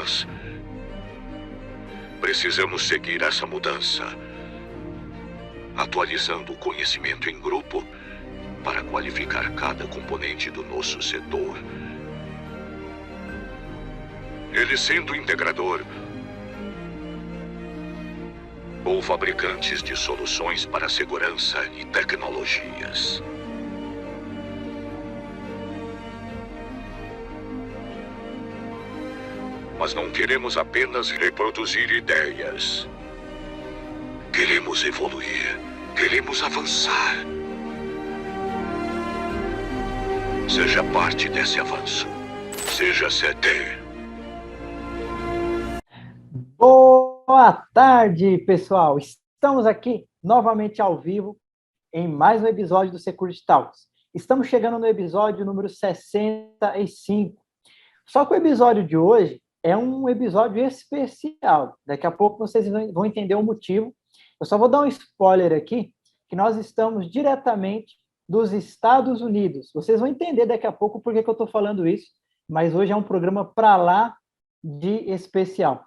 nós. Precisamos seguir essa mudança, atualizando o conhecimento em grupo para qualificar cada componente do nosso setor. Ele sendo integrador ou fabricantes de soluções para segurança e tecnologias. Mas não queremos apenas reproduzir ideias. Queremos evoluir. Queremos avançar. Seja parte desse avanço. Seja CD. Boa tarde, pessoal. Estamos aqui novamente ao vivo em mais um episódio do Security Talks. Estamos chegando no episódio número 65. Só que o episódio de hoje é um episódio especial. Daqui a pouco vocês vão entender o motivo. Eu só vou dar um spoiler aqui, que nós estamos diretamente dos Estados Unidos. Vocês vão entender daqui a pouco por que eu estou falando isso, mas hoje é um programa para lá de especial.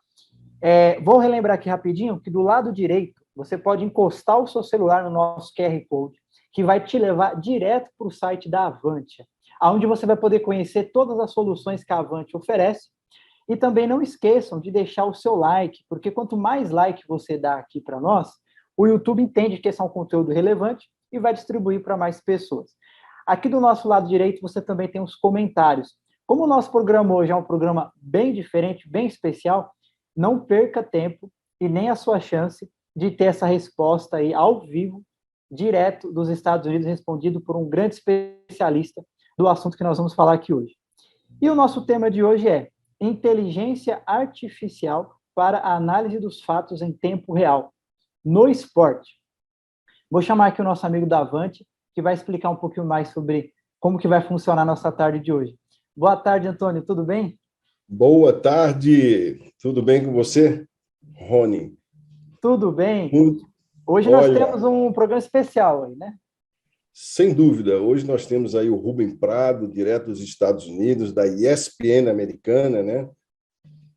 Vou relembrar aqui rapidinho que do lado direito você pode encostar o seu celular no nosso QR Code, que vai te levar direto para o site da Avantia, onde você vai poder conhecer todas as soluções que a Avantia oferece. E também não esqueçam de deixar o seu like, porque quanto mais like você dá aqui para nós, o YouTube entende que esse é um conteúdo relevante e vai distribuir para mais pessoas. Aqui do nosso lado direito você também tem os comentários. Como o nosso programa hoje é um programa bem diferente, bem especial, não perca tempo e nem a sua chance de ter essa resposta aí ao vivo, direto dos Estados Unidos, respondido por um grande especialista do assunto que nós vamos falar aqui hoje. E o nosso tema de hoje é inteligência artificial para a análise dos fatos em tempo real, no esporte. Vou chamar aqui o nosso amigo Davante, que vai explicar um pouquinho mais sobre como que vai funcionar a nossa tarde de hoje. Boa tarde, Antônio, tudo bem? Boa tarde, tudo bem com você, Rony? Tudo bem. Hoje nós temos um programa especial aí, né? Sem dúvida, hoje nós temos aí o Rubem Prado, direto dos Estados Unidos, da ESPN americana, né?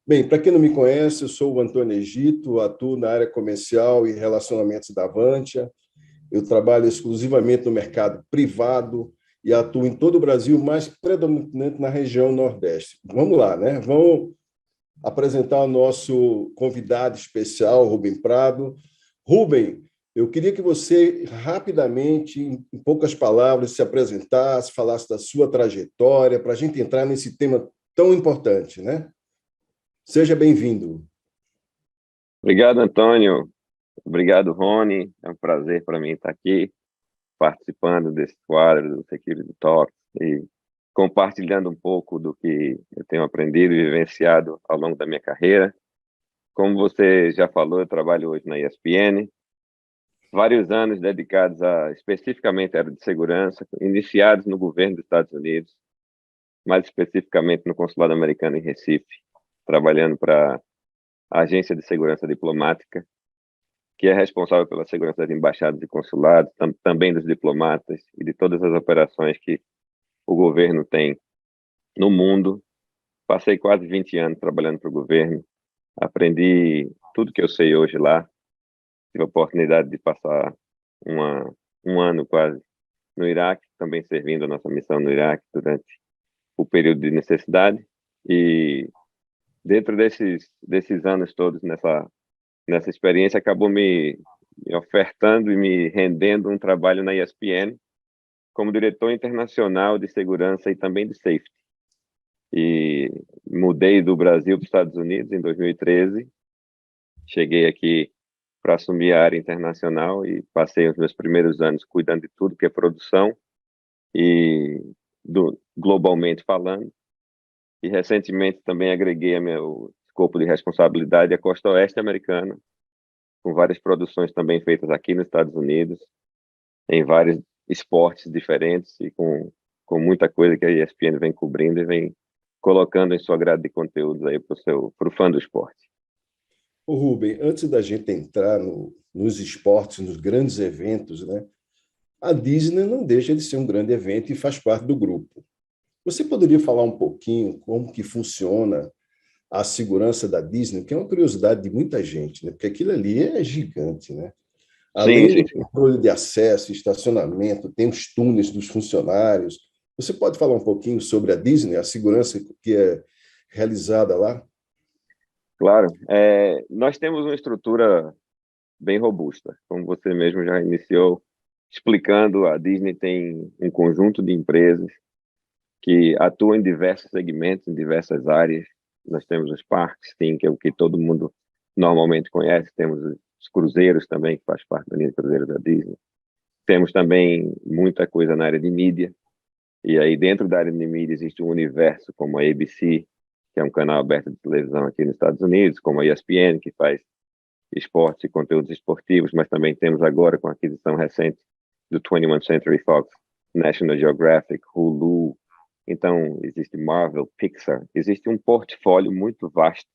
Bem, para quem não me conhece, eu sou o Antônio Egito, atuo na área comercial e relacionamentos da Avantia. Eu trabalho exclusivamente no mercado privado e atuo em todo o Brasil, mais predominantemente na região Nordeste. Vamos lá, né? Vamos apresentar o nosso convidado especial, Rubem Prado. Rubem, eu queria que você, rapidamente, em poucas palavras, se apresentasse, falasse da sua trajetória, para a gente entrar nesse tema tão importante, né? Seja bem-vindo. Obrigado, Antônio. Obrigado, Rony. É um prazer para mim estar aqui, participando desse quadro do Security Talks e compartilhando um pouco do que eu tenho aprendido e vivenciado ao longo da minha carreira. Como você já falou, eu trabalho hoje na ESPN, vários anos dedicados especificamente à área de segurança, iniciados no governo dos Estados Unidos, mais especificamente no Consulado Americano em Recife, trabalhando para a Agência de Segurança Diplomática, que é responsável pela segurança das embaixadas e consulados, também dos diplomatas e de todas as operações que o governo tem no mundo. Passei quase 20 anos trabalhando para o governo, aprendi tudo que eu sei hoje lá. Tive a oportunidade de passar um ano quase no Iraque, também servindo a nossa missão no Iraque durante o período de necessidade. E dentro desses anos todos, nessa experiência, acabou me ofertando e me rendendo um trabalho na ESPN como diretor internacional de segurança e também de safety. E mudei do Brasil para os Estados Unidos em 2013. Cheguei aqui para assumir a área internacional e passei os meus primeiros anos cuidando de tudo que é produção e globalmente falando. E recentemente também agreguei ao meu escopo de responsabilidade a costa oeste americana, com várias produções também feitas aqui nos Estados Unidos, em vários esportes diferentes e com muita coisa que a ESPN vem cobrindo e vem colocando em sua grade de conteúdos aí para o fã do esporte. Ô, Rubem, antes da gente entrar nos esportes, nos grandes eventos, né? A Disney não deixa de ser um grande evento e faz parte do grupo. Você poderia falar um pouquinho como que funciona à segurança da Disney, que é uma curiosidade de muita gente, né? Porque aquilo ali é gigante, né? Sim, Além sim, do sim. controle de acesso, estacionamento, tem os túneis dos funcionários. Você pode falar um pouquinho sobre a Disney, a segurança que é realizada lá? Claro. Nós temos uma estrutura bem robusta. Como você mesmo já iniciou explicando, a Disney tem um conjunto de empresas que atuam em diversos segmentos, em diversas áreas. Nós temos os parques, sim, que é o que todo mundo normalmente conhece. Temos os cruzeiros também, que faz parte da linha de cruzeiros da Disney. Temos também muita coisa na área de mídia. E aí, dentro da área de mídia, existe um universo como a ABC, que é um canal aberto de televisão aqui nos Estados Unidos, como a ESPN, que faz esportes e conteúdos esportivos, mas também temos agora, com a aquisição recente do 21st Century Fox, National Geographic, Hulu. Então, existe Marvel, Pixar. Existe um portfólio muito vasto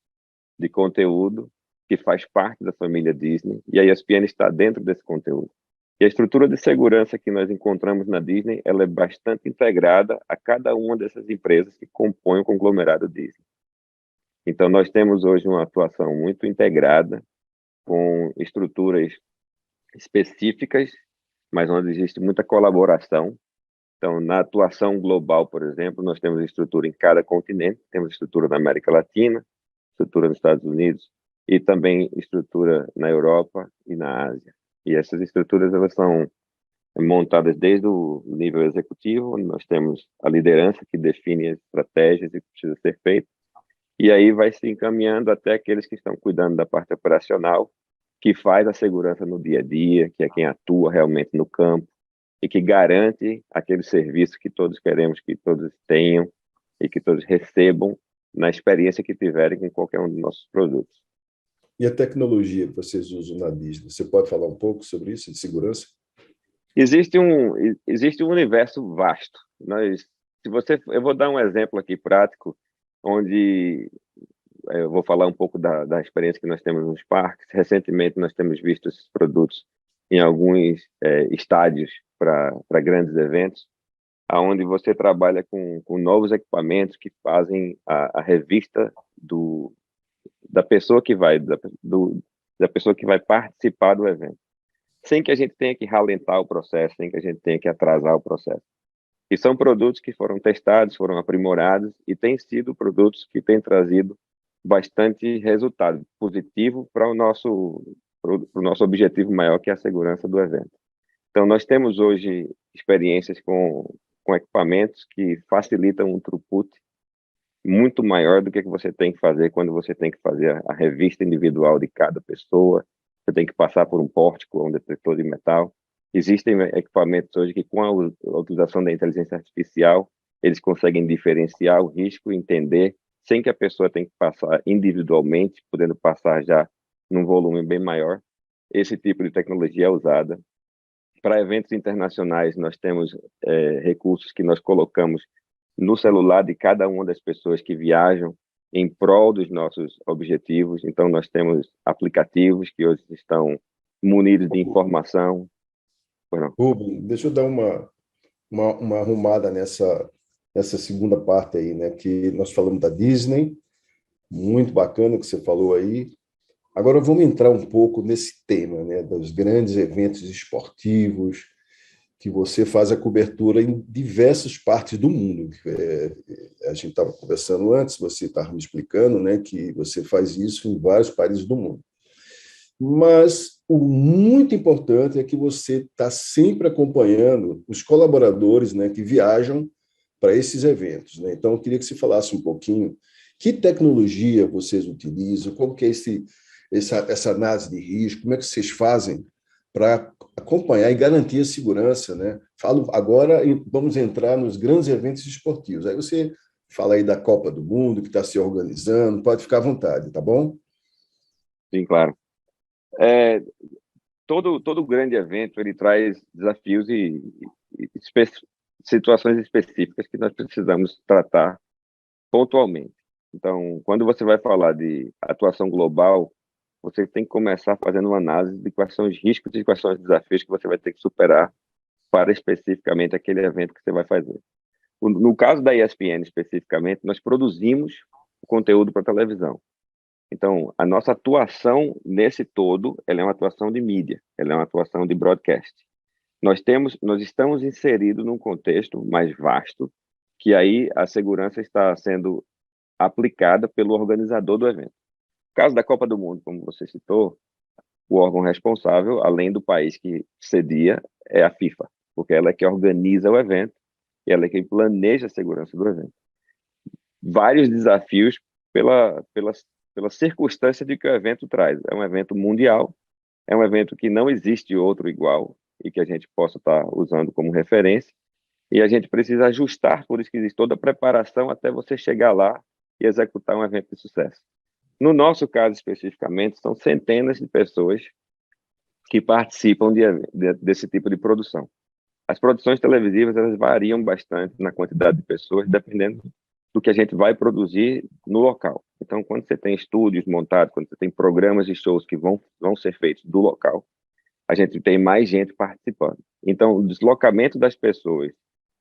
de conteúdo que faz parte da família Disney, e a ESPN está dentro desse conteúdo. E a estrutura de segurança que nós encontramos na Disney, ela é bastante integrada a cada uma dessas empresas que compõem o conglomerado Disney. Então, nós temos hoje uma atuação muito integrada, com estruturas específicas, mas onde existe muita colaboração. Então, na atuação global, por exemplo, nós temos estrutura em cada continente, temos estrutura na América Latina, estrutura nos Estados Unidos e também estrutura na Europa e na Ásia. E essas estruturas, elas são montadas desde o nível executivo, onde nós temos a liderança que define as estratégias e o que precisa ser feito, e aí vai se encaminhando até aqueles que estão cuidando da parte operacional, que faz a segurança no dia a dia, que é quem atua realmente no campo e que garante aquele serviço que todos queremos que todos tenham e que todos recebam na experiência que tiverem com qualquer um dos nossos produtos. E a tecnologia que vocês usam na Disney? Você pode falar um pouco sobre isso, de segurança? Existe um universo vasto. Eu vou dar um exemplo aqui prático, onde eu vou falar um pouco da experiência que nós temos nos parques. Recentemente, nós temos visto esses produtos em alguns estádios para grandes eventos, aonde você trabalha com novos equipamentos que fazem a revista da pessoa que da pessoa que vai participar do evento, sem que a gente tenha que ralentar o processo, sem que a gente tenha que atrasar o processo. E são produtos que foram testados, foram aprimorados e têm sido produtos que têm trazido bastante resultado positivo para o nosso objetivo maior, que é a segurança do evento. Então, nós temos hoje experiências com equipamentos que facilitam um throughput muito maior do que você tem que fazer quando você tem que fazer a revista individual de cada pessoa, você tem que passar por um pórtico, um detector de metal. Existem equipamentos hoje que, com a utilização da inteligência artificial, eles conseguem diferenciar o risco, entender, sem que a pessoa tenha que passar individualmente, podendo passar já num volume bem maior. Esse tipo de tecnologia é usada. Para eventos internacionais, nós temos recursos que nós colocamos no celular de cada uma das pessoas que viajam em prol dos nossos objetivos. Então, nós temos aplicativos que hoje estão munidos de informação. Rubem, deixa eu dar uma arrumada nessa segunda parte aí, né? Que nós falamos da Disney, muito bacana o que você falou aí. Agora vamos entrar um pouco nesse tema, né? Dos grandes eventos esportivos, que você faz a cobertura em diversas partes do mundo. A gente estava conversando antes, você estava me explicando, né, que você faz isso em vários países do mundo. Mas o muito importante é que você está sempre acompanhando os colaboradores, né, que viajam para esses eventos, né? Então, eu queria que você falasse um pouquinho que tecnologia vocês utilizam, como que é essa análise de risco, como é que vocês fazem para acompanhar e garantir a segurança, né? Falo agora, vamos entrar nos grandes eventos esportivos. Aí você fala aí da Copa do Mundo, que está se organizando, pode ficar à vontade, tá bom? Sim, claro. Todo grande evento, ele traz desafios e situações específicas que nós precisamos tratar pontualmente. Então, quando você vai falar de atuação global, você tem que começar fazendo uma análise de quais são os riscos e quais são os desafios que você vai ter que superar para especificamente aquele evento que você vai fazer. No caso da ESPN especificamente, nós produzimos o conteúdo para televisão. Então, a nossa atuação nesse todo, ela é uma atuação de mídia, ela é uma atuação de broadcast. Nós estamos inseridos num contexto mais vasto, que aí a segurança está sendo aplicada pelo organizador do evento. No caso da Copa do Mundo, como você citou, o órgão responsável, além do país que cedia, é a FIFA, porque ela é que organiza o evento e ela é quem planeja a segurança do evento. Vários desafios pela circunstância de que o evento traz. É um evento mundial, é um evento que não existe outro igual e que a gente possa estar usando como referência, e a gente precisa ajustar, por isso que existe toda a preparação até você chegar lá e executar um evento de sucesso. No nosso caso, especificamente, são centenas de pessoas que participam desse tipo de produção. As produções televisivas, elas variam bastante na quantidade de pessoas, dependendo do que a gente vai produzir no local. Então, quando você tem estúdios montados, quando você tem programas de shows que vão ser feitos do local, a gente tem mais gente participando. Então, o deslocamento das pessoas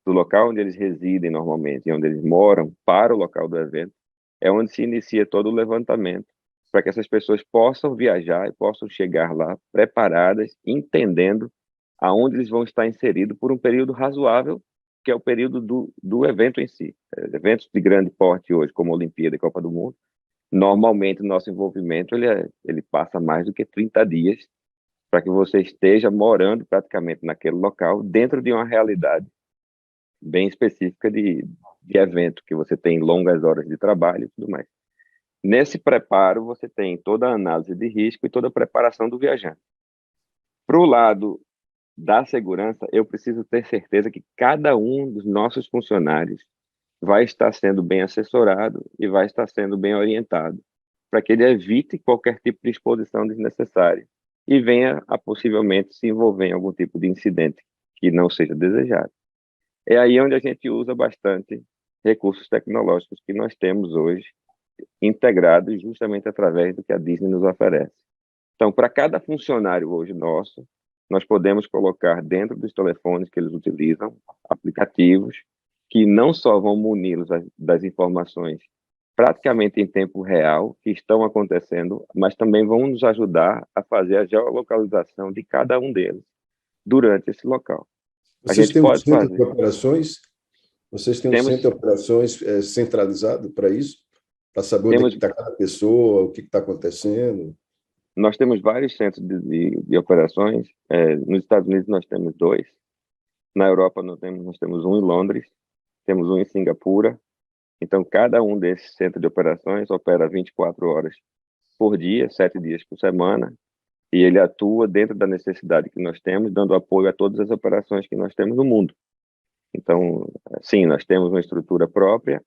do local onde eles residem normalmente e onde eles moram para o local do evento é onde se inicia todo o levantamento para que essas pessoas possam viajar e possam chegar lá preparadas, entendendo aonde eles vão estar inseridos por um período razoável, que é o período do evento em si. Eventos de grande porte hoje, como a Olimpíada e Copa do Mundo, normalmente o nosso envolvimento ele passa mais do que 30 dias para que você esteja morando praticamente naquele local, dentro de uma realidade bem específica de evento, que você tem longas horas de trabalho e tudo mais. Nesse preparo, você tem toda a análise de risco e toda a preparação do viajante. Para o lado da segurança, eu preciso ter certeza que cada um dos nossos funcionários vai estar sendo bem assessorado e vai estar sendo bem orientado, para que ele evite qualquer tipo de exposição desnecessária e venha a possivelmente se envolver em algum tipo de incidente que não seja desejado. É aí onde a gente usa bastante recursos tecnológicos que nós temos hoje, integrados justamente através do que a Disney nos oferece. Então, para cada funcionário hoje nosso, nós podemos colocar dentro dos telefones que eles utilizam aplicativos que não só vão muni-los das informações praticamente em tempo real que estão acontecendo, mas também vão nos ajudar a fazer a geolocalização de cada um deles durante esse local. Vocês têm um centro de operações? Vocês têm um centro de operações centralizado para isso? Para saber onde está cada pessoa, o que está acontecendo? Nós temos vários centros de operações. Nos Estados Unidos nós temos 2. Na Europa nós temos um em Londres, temos um em Singapura. Então, cada um desses centros de operações opera 24 horas por dia, 7 dias por semana, e ele atua dentro da necessidade que nós temos, dando apoio a todas as operações que nós temos no mundo. Então, sim, nós temos uma estrutura própria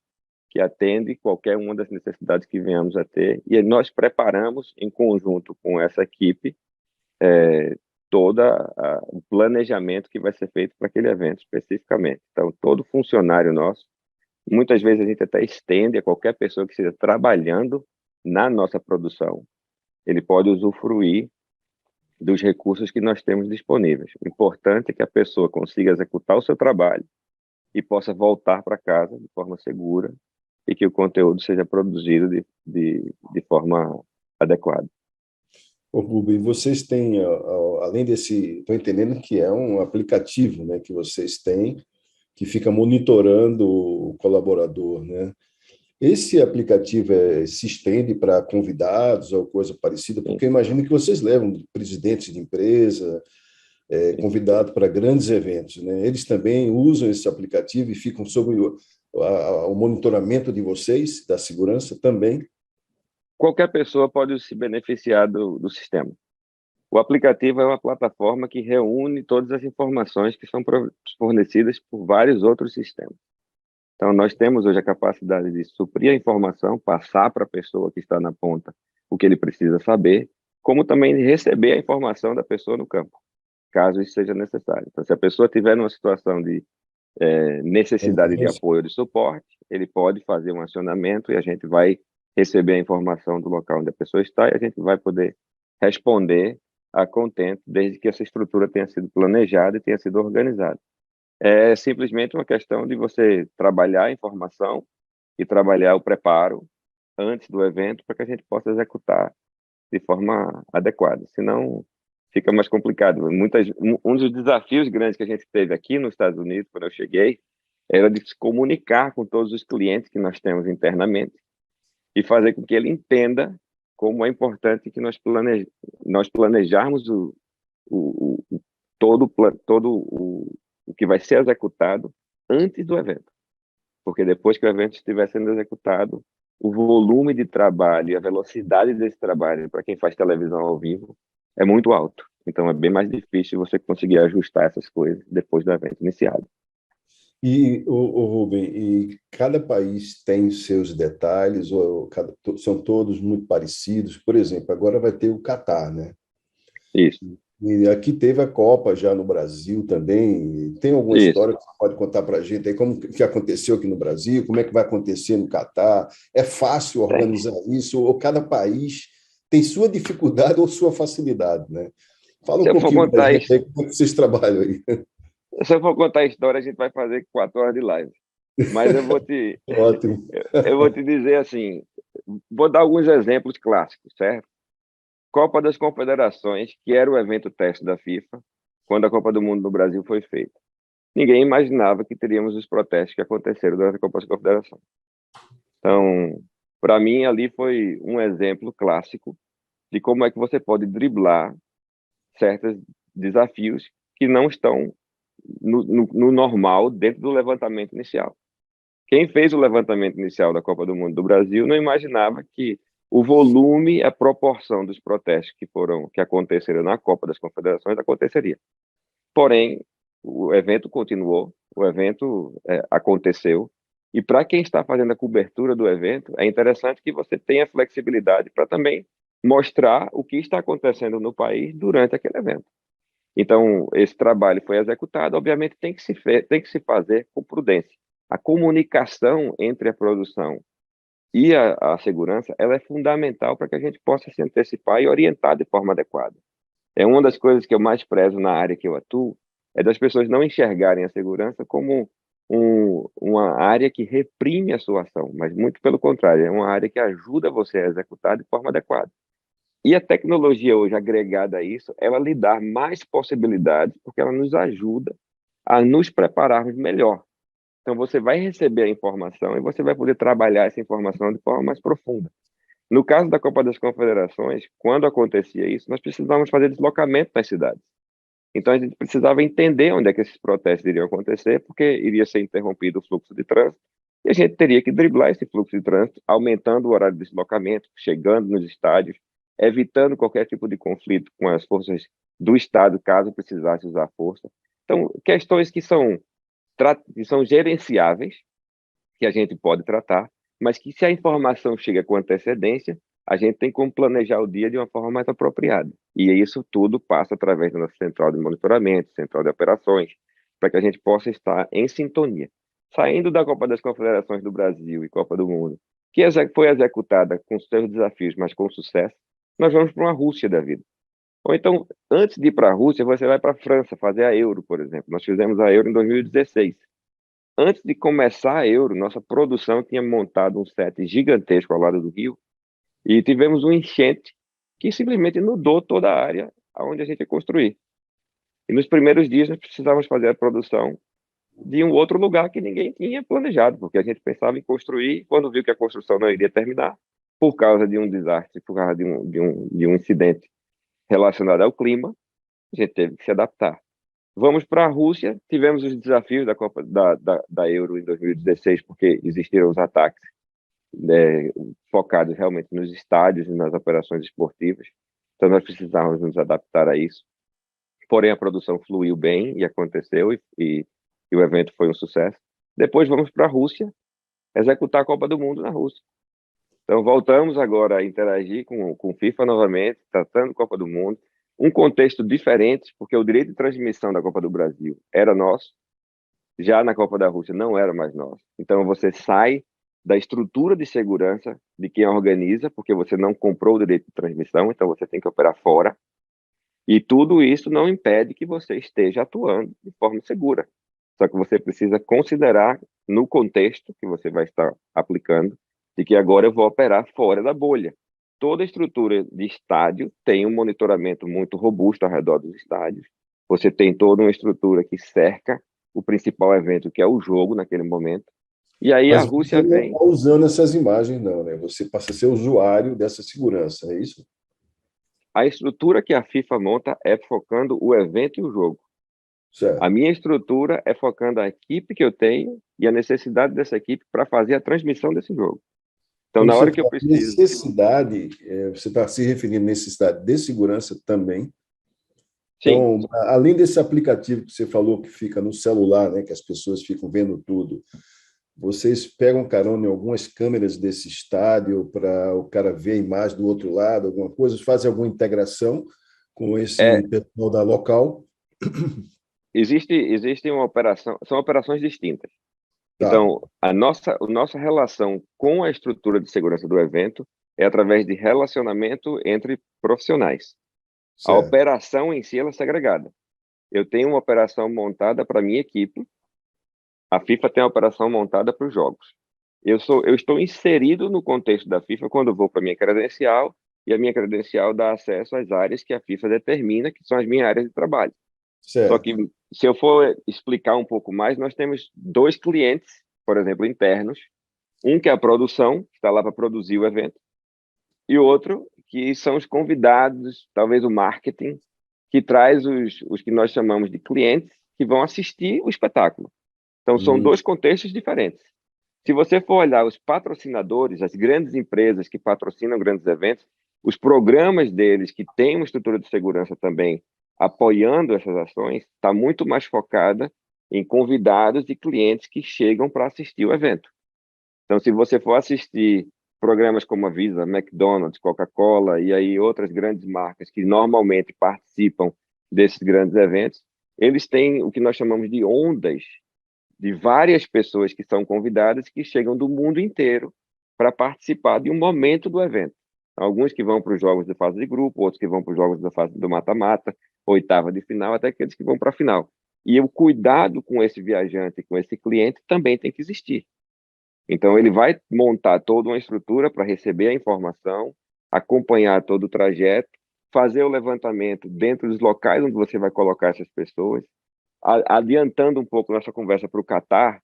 que atende qualquer uma das necessidades que venhamos a ter, e nós preparamos, em conjunto com essa equipe, todo o planejamento que vai ser feito para aquele evento especificamente. Então, todo funcionário nosso, muitas vezes a gente até estende a qualquer pessoa que esteja trabalhando na nossa produção, ele pode usufruir dos recursos que nós temos disponíveis. O importante é que a pessoa consiga executar o seu trabalho e possa voltar para casa de forma segura e que o conteúdo seja produzido de forma adequada. Ô, Rubem, vocês têm, além desse, estou entendendo que é um aplicativo, né, que vocês têm, que fica monitorando o colaborador, né? Esse aplicativo se estende para convidados ou coisa parecida? Porque eu imagino que vocês levam presidentes de empresa, convidados para grandes eventos, né? Eles também usam esse aplicativo e ficam sob o monitoramento de vocês, da segurança também? Qualquer pessoa pode se beneficiar do sistema. O aplicativo é uma plataforma que reúne todas as informações que são fornecidas por vários outros sistemas. Então, nós temos hoje a capacidade de suprir a informação, passar para a pessoa que está na ponta o que ele precisa saber, como também receber a informação da pessoa no campo, caso isso seja necessário. Então, se a pessoa tiver numa situação de necessidade de apoio, de suporte, ele pode fazer um acionamento e a gente vai receber a informação do local onde a pessoa está e a gente vai poder responder a contento, desde que essa estrutura tenha sido planejada e tenha sido organizada. É simplesmente uma questão de você trabalhar a informação e trabalhar o preparo antes do evento para que a gente possa executar de forma adequada. Senão, fica mais complicado. Um dos desafios grandes que a gente teve aqui nos Estados Unidos, quando eu cheguei, era de se comunicar com todos os clientes que nós temos internamente e fazer com que ele entenda como é importante que nós planejarmos o que vai ser executado antes do evento. Porque depois que o evento estiver sendo executado, o volume de trabalho e a velocidade desse trabalho, para quem faz televisão ao vivo, é muito alto. Então, é bem mais difícil você conseguir ajustar essas coisas depois do evento iniciado. E, o Rubem, e cada país tem seus detalhes, são todos muito parecidos? Por exemplo, agora vai ter o Catar, né? Isso. E aqui teve a Copa já no Brasil também. Tem alguma Isso. história que você pode contar para a gente aí? Como que aconteceu aqui no Brasil? Como é que vai acontecer no Catar? É fácil organizar isso? Ou cada país tem sua dificuldade ou sua facilidade, né? Fala um Se eu for pouquinho para a contar gente aí como é que vocês trabalham aí. Se eu for contar a história, a gente vai fazer 4 horas de live. Mas Ótimo. eu vou te dizer assim, vou dar alguns exemplos clássicos, certo? Copa das Confederações, que era o evento teste da FIFA, quando a Copa do Mundo no Brasil foi feita. Ninguém imaginava que teríamos os protestos que aconteceram durante a Copa das Confederações. Então, para mim, ali foi um exemplo clássico de como é que você pode driblar certos desafios que não estão no normal dentro do levantamento inicial. Quem fez o levantamento inicial da Copa do Mundo do Brasil não imaginava que o volume, a proporção dos protestos que aconteceram na Copa das Confederações aconteceria. Porém, o evento continuou, o evento aconteceu, e para quem está fazendo a cobertura do evento, é interessante que você tenha flexibilidade para também mostrar o que está acontecendo no país durante aquele evento. Então, esse trabalho foi executado, obviamente tem que se fazer com prudência. A comunicação entre a produção e a segurança, ela é fundamental para que a gente possa se antecipar e orientar de forma adequada. É uma das coisas que eu mais prezo na área que eu atuo, é das pessoas não enxergarem a segurança como uma área que reprime a sua ação, mas muito pelo contrário, é uma área que ajuda você a executar de forma adequada. E a tecnologia hoje agregada a isso, ela lhe dá mais possibilidades, porque ela nos ajuda a nos prepararmos melhor. Então, você vai receber a informação e você vai poder trabalhar essa informação de forma mais profunda. No caso da Copa das Confederações, quando acontecia isso, nós precisávamos fazer deslocamento nas cidades. Então, a gente precisava entender onde é que esses protestos iriam acontecer, porque iria ser interrompido o fluxo de trânsito, e a gente teria que driblar esse fluxo de trânsito, aumentando o horário de deslocamento, chegando nos estádios, evitando qualquer tipo de conflito com as forças do Estado, caso precisasse usar força. Então, questões que são gerenciáveis, que a gente pode tratar, mas que se a informação chega com antecedência, a gente tem como planejar o dia de uma forma mais apropriada. E isso tudo passa através da nossa central de monitoramento, central de operações, para que a gente possa estar em sintonia. Saindo da Copa das Confederações do Brasil e Copa do Mundo, que foi executada com seus desafios, mas com sucesso, nós vamos para uma Rússia da vida. Ou então, antes de ir para a Rússia, você vai para a França fazer a Euro, por exemplo. Nós fizemos a Euro em 2016. Antes de começar a Euro, nossa produção tinha montado um set gigantesco ao lado do Rio e tivemos um enchente que simplesmente inundou toda a área onde a gente ia construir. E nos primeiros dias nós precisávamos fazer a produção de um outro lugar que ninguém tinha planejado, porque a gente pensava em construir e quando viu que a construção não iria terminar, por causa de um desastre, por causa de um incidente relacionado ao clima, a gente teve que se adaptar. Vamos para a Rússia, tivemos os desafios da Copa da Euro em 2016, porque existiram os ataques focados realmente nos estádios e nas operações esportivas, então nós precisávamos nos adaptar a isso. Porém, a produção fluiu bem e aconteceu, e o evento foi um sucesso. Depois vamos para a Rússia, executar a Copa do Mundo na Rússia. Então, voltamos agora a interagir com FIFA novamente, tratando Copa do Mundo, um contexto diferente, porque o direito de transmissão da Copa do Brasil era nosso, já na Copa da Rússia não era mais nosso. Então, você sai da estrutura de segurança de quem organiza, porque você não comprou o direito de transmissão, então você tem que operar fora, e tudo isso não impede que você esteja atuando de forma segura. Só que você precisa considerar, no contexto que você vai estar aplicando, de que agora eu vou operar fora da bolha. Toda estrutura de estádio tem um monitoramento muito robusto ao redor dos estádios. Você tem toda uma estrutura que cerca o principal evento, que é o jogo naquele momento. E aí a Mas Rússia você não vem... está usando essas imagens, não, né? Você passa a ser usuário dessa segurança, é isso? A estrutura que a FIFA monta é focando o evento e o jogo. A Certo. minha estrutura é focando a equipe que eu tenho e a necessidade dessa equipe para fazer a transmissão desse jogo. Então, Quando na você hora que eu fala preciso... necessidade, você está se referindo à necessidade de segurança também. Sim, Então, além desse aplicativo que você falou que fica no celular, né, que as pessoas ficam vendo tudo, vocês pegam carona em algumas câmeras desse estádio para o cara ver a imagem do outro lado, alguma coisa, fazem alguma integração com esse é, pessoal da local? existe uma operação, são operações distintas. Tá, Então, a nossa relação com a estrutura de segurança do evento é através de relacionamento entre profissionais. A certo. operação em si ela é segregada. Eu tenho uma operação montada para a minha equipe, a FIFA tem uma operação montada para os jogos. Eu estou inserido no contexto da FIFA quando eu vou para a minha credencial, e a minha credencial dá acesso às áreas que a FIFA determina, que são as minhas áreas de trabalho. Só Certo. que, se eu for explicar um pouco mais, nós temos dois clientes, por exemplo, internos. Um que é a produção, que está lá para produzir o evento, e outro que são os convidados, talvez o marketing, que traz os que nós chamamos de clientes, que vão assistir o espetáculo. Então, são Hum, dois contextos diferentes. Se você for olhar os patrocinadores, as grandes empresas que patrocinam grandes eventos, os programas deles, que têm uma estrutura de segurança também apoiando essas ações, está muito mais focada em convidados e clientes que chegam para assistir o evento. Então, se você for assistir programas como a Visa, McDonald's, Coca-Cola e aí outras grandes marcas que normalmente participam desses grandes eventos, eles têm o que nós chamamos de ondas de várias pessoas que são convidadas que chegam do mundo inteiro para participar de um momento do evento. Alguns que vão para os jogos de fase de grupo, outros que vão para os jogos da fase do mata-mata, oitava de final, até aqueles que vão para a final. E o cuidado com esse viajante, com esse cliente, também tem que existir. Então, ele vai montar toda uma estrutura para receber a informação, acompanhar todo o trajeto, fazer o levantamento dentro dos locais onde você vai colocar essas pessoas. Adiantando um pouco nossa conversa para o Catar,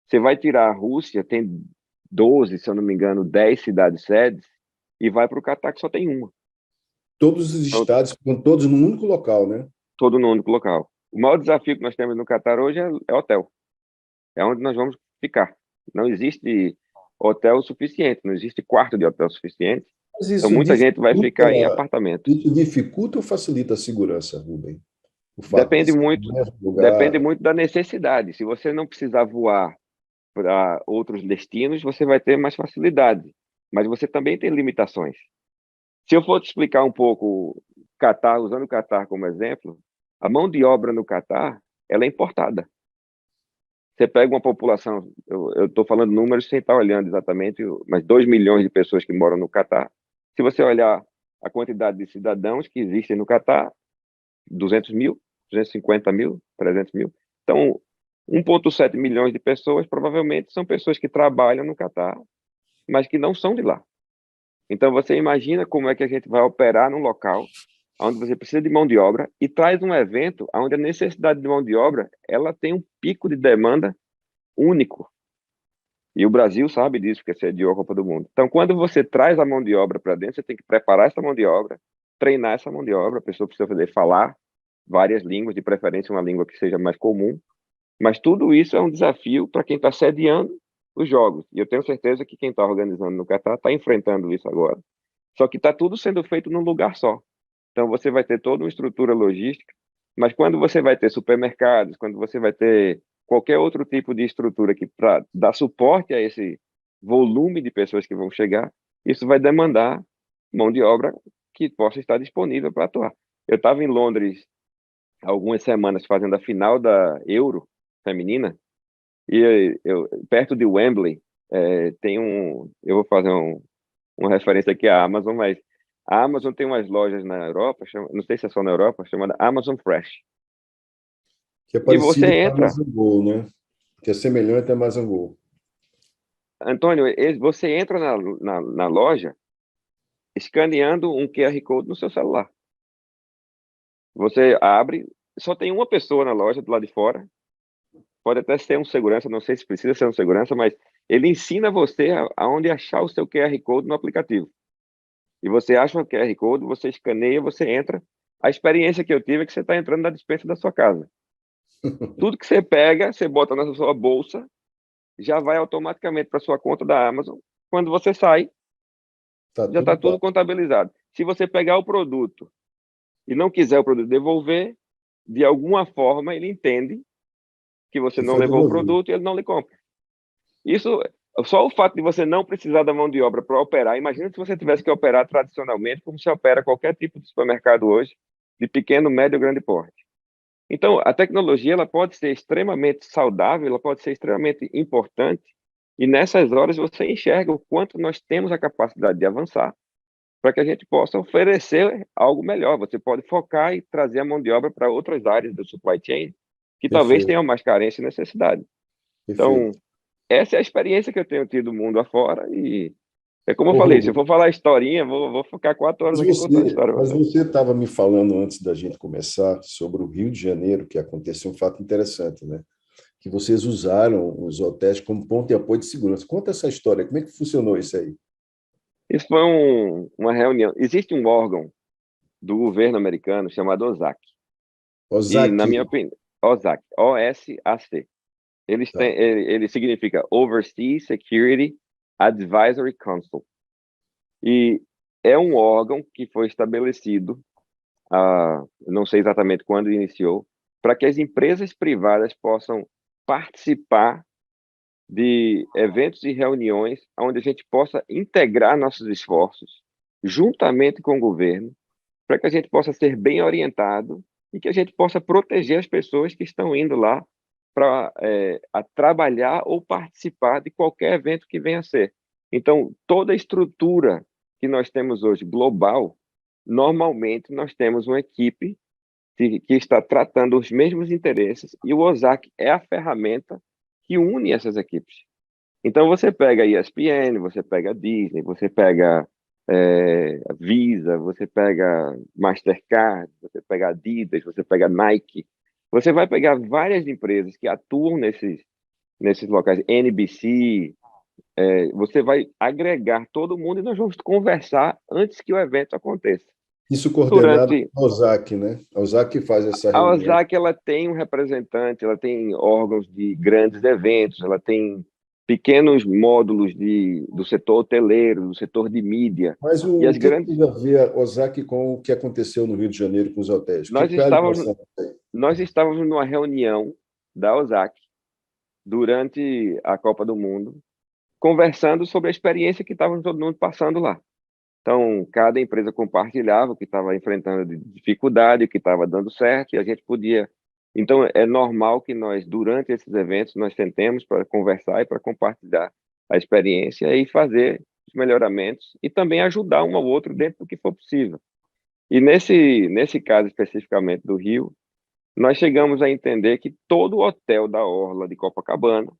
você vai tirar a Rússia, tem 12, se eu não me engano, 10 cidades-sedes, e vai para o Catar, que só tem uma. todos os Então, estádios ficam todos num único local, né? todo no único local. O maior desafio que nós temos no Catar hoje é hotel. É onde nós vamos ficar. Não existe hotel suficiente, não existe quarto de hotel suficiente. Mas Então, muita gente vai ficar em apartamento. isso dificulta ou facilita a segurança, Rubem? O fato de Depende ser muito, no mesmo depende lugar. muito da necessidade. Se você não precisar voar para outros destinos, você vai ter mais facilidade. Mas você também tem limitações. Se eu for te explicar um pouco Catar, usando o Catar como exemplo, a mão de obra no Catar, ela é importada. Você pega uma população, eu estou falando números sem estar olhando exatamente, mas 2 milhões de pessoas que moram no Catar. Se você olhar a quantidade de cidadãos que existem no Catar, 200 mil, 250 mil, 300 mil. Então, 1,7 milhões de pessoas provavelmente são pessoas que trabalham no Catar, mas que não são de lá. Então, você imagina como é que a gente vai operar num local onde você precisa de mão de obra e traz um evento onde a necessidade de mão de obra ela tem um pico de demanda único. E o Brasil sabe disso, porque sediou a Copa do Mundo. Então, quando você traz a mão de obra para dentro, você tem que preparar essa mão de obra, treinar essa mão de obra, a pessoa precisa poder falar várias línguas, de preferência uma língua que seja mais comum, mas tudo isso é um desafio para quem está sediando os jogos. E eu tenho certeza que quem está organizando no Catar está enfrentando isso agora. Só que está tudo sendo feito num lugar só. Então você vai ter toda uma estrutura logística, mas quando você vai ter supermercados, quando você vai ter qualquer outro tipo de estrutura que para dar suporte a esse volume de pessoas que vão chegar, isso vai demandar mão de obra que possa estar disponível para atuar. Eu estava em Londres há algumas semanas fazendo a final da Euro feminina e perto de Wembley tem eu vou fazer uma referência aqui à Amazon, mas a Amazon tem umas lojas na Europa, não sei se é só na Europa, chamada Amazon Fresh. Que é E você parecido com a entra, Amazon Go, né? Que é semelhante à Amazon Go. Antônio, você entra na loja escaneando um QR Code no seu celular. Você abre, só tem uma pessoa na loja do lado de fora, pode até ser um segurança, não sei se precisa ser um segurança, mas ele ensina você aonde achar o seu QR Code no aplicativo. E você acha o QR Code, você escaneia, você entra. A experiência que eu tive é que você está entrando na despensa da sua casa. Tudo que você pega, você bota na sua bolsa, já vai automaticamente para sua conta da Amazon. Quando você sai, Tá já está tudo tudo pago. contabilizado. Se você pegar o produto e não quiser o produto devolver, de alguma forma ele entende que você Que não foi levou o devolvido. produto e ele não lhe compra. Isso, só o fato de você não precisar da mão de obra para operar, imagina se você tivesse que operar tradicionalmente, como se opera qualquer tipo de supermercado hoje, de pequeno, médio ou grande porte. Então, a tecnologia ela pode ser extremamente saudável, ela pode ser extremamente importante, e nessas horas você enxerga o quanto nós temos a capacidade de avançar para que a gente possa oferecer algo melhor. Você pode focar e trazer a mão de obra para outras áreas do supply chain que talvez Perfeito, tenham mais carência e necessidade. Então, perfeito. essa é a experiência que eu tenho tido mundo afora e é como eu Ô, falei, se eu Rubem, for falar historinha, vou ficar 4 horas aqui contando história para mas você. você estava me falando antes da gente começar sobre o Rio de Janeiro, que aconteceu um fato interessante, né? Que vocês usaram os hotéis como ponto de apoio de segurança. Conta essa história, como é que funcionou isso aí? Isso foi uma reunião. Existe um órgão do governo americano chamado OSAC. E, na minha Ozaki, opinião, OSAC, OSAC. tá. Ele significa Overseas Security Advisory Council. E é um órgão que foi estabelecido, não sei exatamente quando iniciou, para que as empresas privadas possam participar de eventos e reuniões onde a gente possa integrar nossos esforços juntamente com o governo, para que a gente possa ser bem orientado e que a gente possa proteger as pessoas que estão indo lá para a trabalhar ou participar de qualquer evento que venha a ser. Então, toda a estrutura que nós temos hoje global, normalmente nós temos uma equipe que está tratando os mesmos interesses e o OSAC é a ferramenta que une essas equipes. Então você pega a ESPN, você pega a Disney, você pega a Visa, você pega Mastercard, você pega Adidas, você pega Nike. Você vai pegar várias empresas que atuam nesses locais, NBC, você vai agregar todo mundo e nós vamos conversar antes que o evento aconteça. Isso coordenado Durante pela Ozaki, né? A Ozaki faz essa a reunião. OSAC, ela tem um representante, ela tem órgãos de grandes eventos, ela tem pequenos módulos do setor hoteleiro, do setor de mídia. Mas E o as que que grandes. teve a ver a Ozaki com o que aconteceu no Rio de Janeiro com os hotéis? O que Nós foi a estávamos, ligação? nós estávamos numa reunião da OSAC durante a Copa do Mundo, conversando sobre a experiência que estávamos todo mundo passando lá. Então, cada empresa compartilhava o que estava enfrentando de dificuldade, o que estava dando certo, e a gente podia. Então, é normal que nós, durante esses eventos, nós sentemos para conversar e para compartilhar a experiência e fazer os melhoramentos e também ajudar um ao outro dentro do que for possível. E nesse caso especificamente do Rio, nós chegamos a entender que todo hotel da Orla de Copacabana,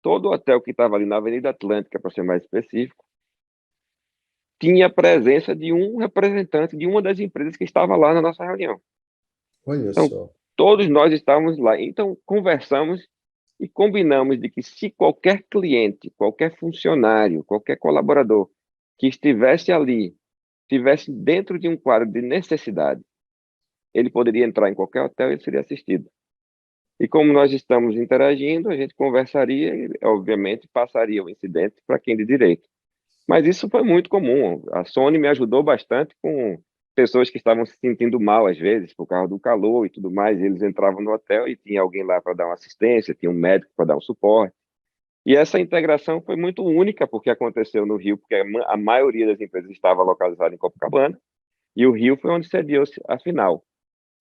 todo hotel que estava ali na Avenida Atlântica, para ser mais específico, tinha a presença de um representante de uma das empresas que estava lá na nossa reunião. Olha Então, só. todos nós estávamos lá. Então, conversamos e combinamos de que se qualquer cliente, qualquer funcionário, qualquer colaborador que estivesse ali, estivesse dentro de um quadro de necessidade, ele poderia entrar em qualquer hotel e ele seria assistido. E como nós estamos interagindo, a gente conversaria e, obviamente, passaria o incidente para quem de direito. Mas isso foi muito comum. A Sony me ajudou bastante com pessoas que estavam se sentindo mal, às vezes, por causa do calor e tudo mais. Eles entravam no hotel e tinha alguém lá para dar uma assistência, tinha um médico para dar um suporte. E essa integração foi muito única, porque aconteceu no Rio, porque a maioria das empresas estava localizada em Copacabana, e o Rio foi onde sediou-se a final.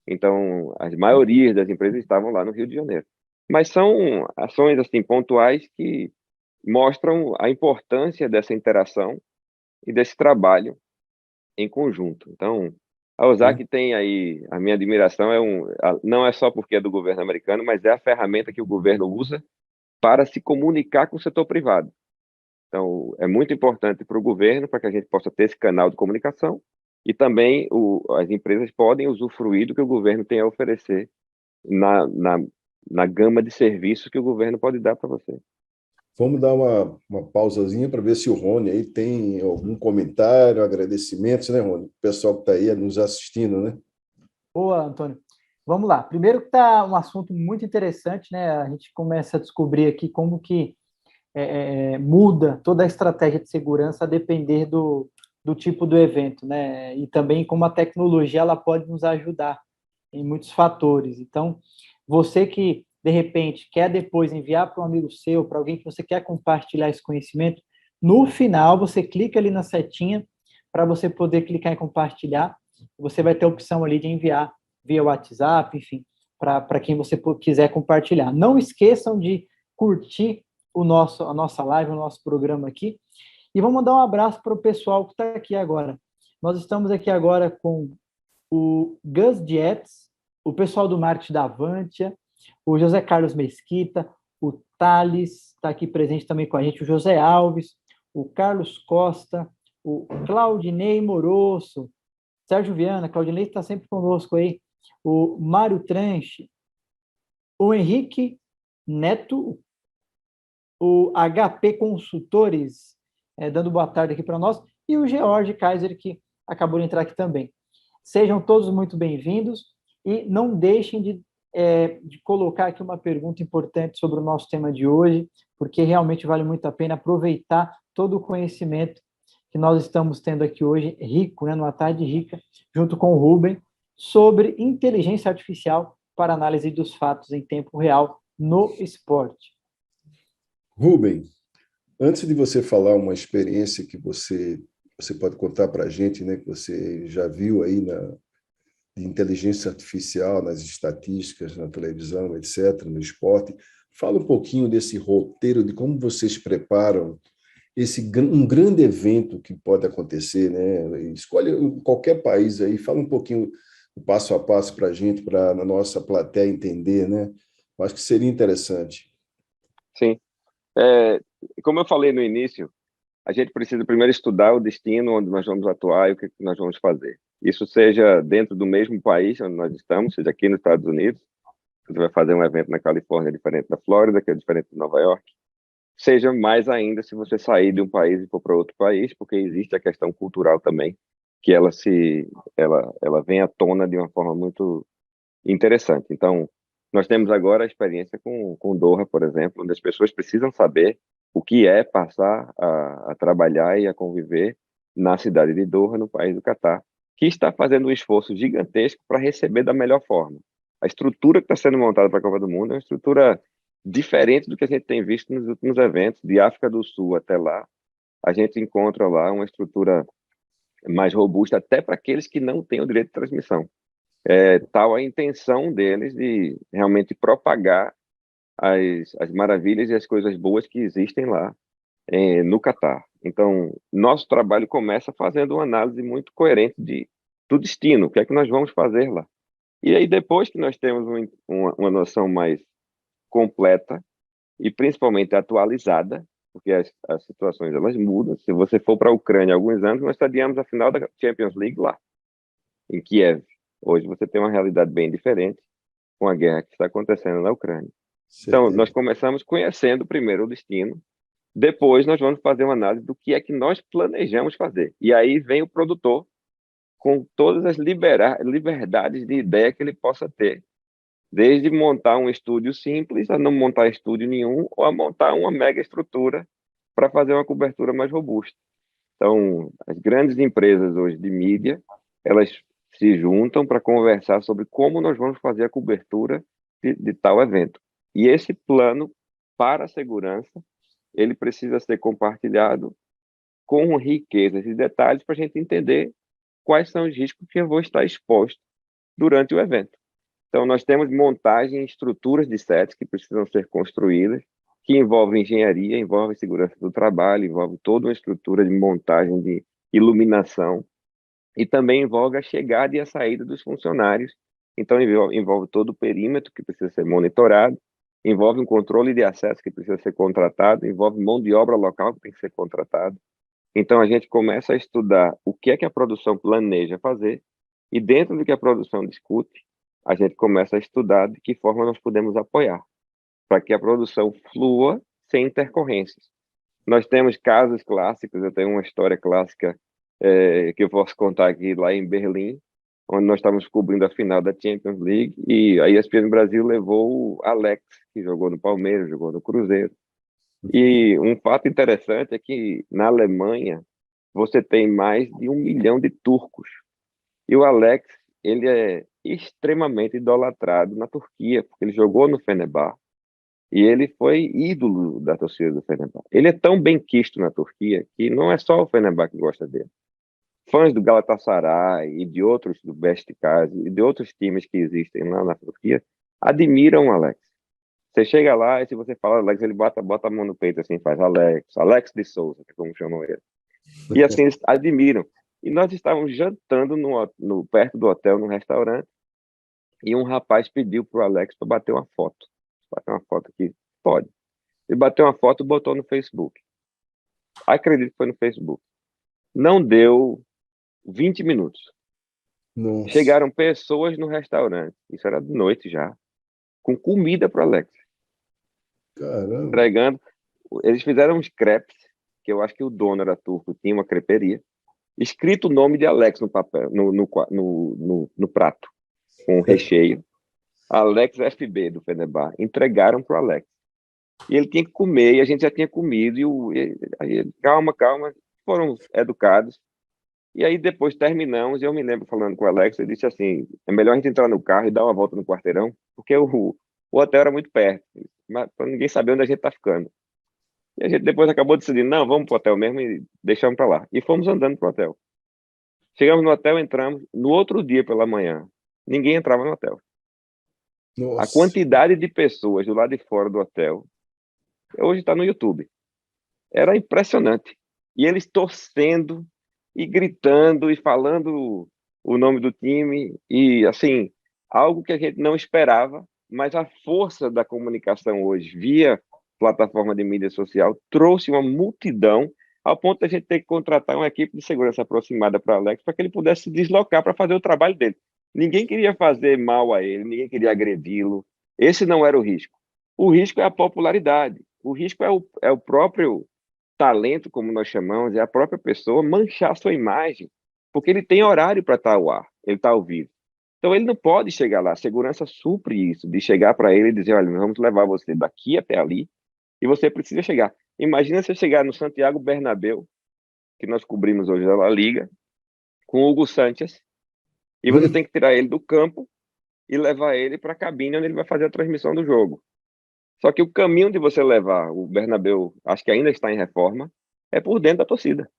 Então, as maiorias das empresas estavam lá no Rio de Janeiro. Mas são ações assim pontuais que mostram a importância dessa interação e desse trabalho em conjunto. Então, a Sim. OSAC tem aí a minha admiração não é só porque é do governo americano, mas é a ferramenta que o governo usa para se comunicar com o setor privado. Então, é muito importante para o governo, para que a gente possa ter esse canal de comunicação, e também as empresas podem usufruir do que o governo tem a oferecer na gama de serviços que o governo pode dar para você. Vamos dar uma pausazinha para ver se o Rony aí tem algum comentário, agradecimentos, né, Rony? O pessoal que está aí nos assistindo, né? Boa, Antônio. Vamos lá. Primeiro que está um assunto muito interessante, né? A gente começa a descobrir aqui como que muda toda a estratégia de segurança a depender do tipo do evento, né? E também como a tecnologia ela pode nos ajudar em muitos fatores. Então, você que de repente quer depois enviar para um amigo seu, para alguém que você quer compartilhar esse conhecimento, no final você clica ali na setinha para você poder clicar em compartilhar. Você vai ter a opção ali de enviar via WhatsApp, enfim, para quem você quiser compartilhar. Não esqueçam de curtir a nossa live, o nosso programa aqui. E vamos mandar um abraço para o pessoal que está aqui agora. Nós estamos aqui agora com o Gus Dietz, o pessoal do marketing da Avantia, o José Carlos Mesquita, o Thales está aqui presente também com a gente, o José Alves, o Carlos Costa, o Claudinei Moroso, Sérgio Viana, Claudinei está sempre conosco aí, o Mário Tranche, o Henrique Neto, o HP Consultores, dando boa tarde aqui para nós, e o George Kaiser, que acabou de entrar aqui também. Sejam todos muito bem-vindos e não deixem de colocar aqui uma pergunta importante sobre o nosso tema de hoje, porque realmente vale muito a pena aproveitar todo o conhecimento que nós estamos tendo aqui hoje, rico, né, numa tarde rica, junto com o Rubem, sobre inteligência artificial para análise dos fatos em tempo real no esporte. Rubem, antes de você falar uma experiência que você pode contar para a gente, né, que você já viu aí de inteligência artificial nas estatísticas, na televisão, etc., no esporte, fala um pouquinho desse roteiro, de como vocês preparam um grande evento que pode acontecer, né? Escolhe qualquer país aí, fala um pouquinho o passo a passo para a gente, para a nossa plateia entender, né? Eu acho que seria interessante. Sim. Como eu falei no início, a gente precisa primeiro estudar o destino onde nós vamos atuar e o que nós vamos fazer. Isso seja dentro do mesmo país onde nós estamos, seja aqui nos Estados Unidos, você vai fazer um evento na Califórnia diferente da Flórida, que é diferente de Nova York, seja mais ainda se você sair de um país e for para outro país, porque existe a questão cultural também, que ela vem à tona de uma forma muito interessante. Então, nós temos agora a experiência com Doha, por exemplo, onde as pessoas precisam saber o que é passar a trabalhar e a conviver na cidade de Doha, no país do Catar, que está fazendo um esforço gigantesco para receber da melhor forma. A estrutura que está sendo montada para a Copa do Mundo é uma estrutura diferente do que a gente tem visto nos últimos eventos, de África do Sul até lá. A gente encontra lá uma estrutura mais robusta, até para aqueles que não têm o direito de transmissão. Tal a intenção deles de realmente propagar as maravilhas e as coisas boas que existem lá no Catar. Então, nosso trabalho começa fazendo uma análise muito coerente do destino, o que é que nós vamos fazer lá. E aí, depois que nós temos uma noção mais completa e principalmente atualizada, porque as situações elas mudam. Se você for para a Ucrânia há alguns anos, nós estaríamos a final da Champions League lá, em Kiev. Hoje você tem uma realidade bem diferente com a guerra que está acontecendo na Ucrânia. Então, nós começamos conhecendo primeiro o destino, depois nós vamos fazer uma análise do que é que nós planejamos fazer. E aí vem o produtor com todas as liberdades de ideia que ele possa ter, desde montar um estúdio simples, a não montar estúdio nenhum, ou a montar uma mega estrutura para fazer uma cobertura mais robusta. Então, as grandes empresas hoje de mídia, elas se juntam para conversar sobre como nós vamos fazer a cobertura de tal evento. E esse plano para a segurança, ele precisa ser compartilhado com riquezas e detalhes para a gente entender quais são os riscos que eu vou estar exposto durante o evento. Então, nós temos montagem, estruturas de sets que precisam ser construídas, que envolvem engenharia, envolve segurança do trabalho, envolve toda uma estrutura de montagem de iluminação, e também envolve a chegada e a saída dos funcionários. Então, envolve todo o perímetro que precisa ser monitorado, envolve um controle de acesso que precisa ser contratado, envolve mão de obra local que tem que ser contratada. Então, a gente começa a estudar o que é que a produção planeja fazer, e dentro do que a produção discute, a gente começa a estudar de que forma nós podemos apoiar, para que a produção flua sem intercorrências. Nós temos casos clássicos, eu tenho uma história clássica que eu posso contar aqui lá em Berlim, onde nós estávamos cobrindo a final da Champions League, e a ESPN Brasil levou o Alex, que jogou no Palmeiras, jogou no Cruzeiro. E um fato interessante é que na Alemanha você tem mais de 1 milhão de turcos. E o Alex, ele é extremamente idolatrado na Turquia, porque ele jogou no Fenerbahçe e ele foi ídolo da torcida do Fenerbahçe. Ele é tão bem quisto na Turquia que não é só o Fenerbahçe que gosta dele. Fãs do Galatasaray e de outros, do Beşiktaş e de outros times que existem lá na Turquia admiram o Alex. Você chega lá e se você fala Alex, ele bota a mão no peito assim, faz Alex de Souza, que é como chamam ele. E assim, eles admiram. E nós estávamos jantando perto do hotel, num restaurante, e um rapaz pediu para o Alex para bater uma foto. Bater uma foto aqui? Pode. Ele bateu uma foto e botou no Facebook. Acredito que foi no Facebook. Não deu 20 minutos. Nossa. Chegaram pessoas no restaurante, isso era de noite já, com comida para o Alex. Caramba. Entregando. Eles fizeram uns crepes, que eu acho que o dono era turco, tinha uma creperia, escrito o nome de Alex no papel, no prato, com recheio. Alex FB do Fenerbahçe. Entregaram para o Alex. E ele tinha que comer, e a gente já tinha comido, aí, calma, foram educados. E aí depois terminamos, e eu me lembro falando com o Alex, ele disse assim, é melhor a gente entrar no carro e dar uma volta no quarteirão, porque o hotel era muito perto, mas para ninguém saber onde a gente está ficando. E a gente depois acabou decidindo, não, vamos para o hotel mesmo e deixamos para lá. E fomos andando para o hotel. Chegamos no hotel, entramos, no outro dia pela manhã, ninguém entrava no hotel. Nossa. A quantidade de pessoas do lado de fora do hotel, hoje está no YouTube, era impressionante. E eles torcendo e gritando e falando o nome do time, e assim, algo que a gente não esperava, mas a força da comunicação hoje, via plataforma de mídia social, trouxe uma multidão ao ponto de a gente ter que contratar uma equipe de segurança aproximada para o Alex, para que ele pudesse se deslocar para fazer o trabalho dele. Ninguém queria fazer mal a ele, ninguém queria agredi-lo. Esse não era o risco. O risco é a popularidade. O risco é o próprio talento, como nós chamamos, é a própria pessoa manchar sua imagem, porque ele tem horário para estar ao ar, ele está ao vivo. Então ele não pode chegar lá, a segurança supre isso, de chegar para ele e dizer, olha, nós vamos levar você daqui até ali, e você precisa chegar. Imagina você chegar no Santiago Bernabéu, que nós cobrimos hoje na Liga, com o Hugo Sánchez, e você tem que tirar ele do campo e levar ele para a cabine onde ele vai fazer a transmissão do jogo. Só que o caminho de você levar o Bernabéu, acho que ainda está em reforma, é por dentro da torcida.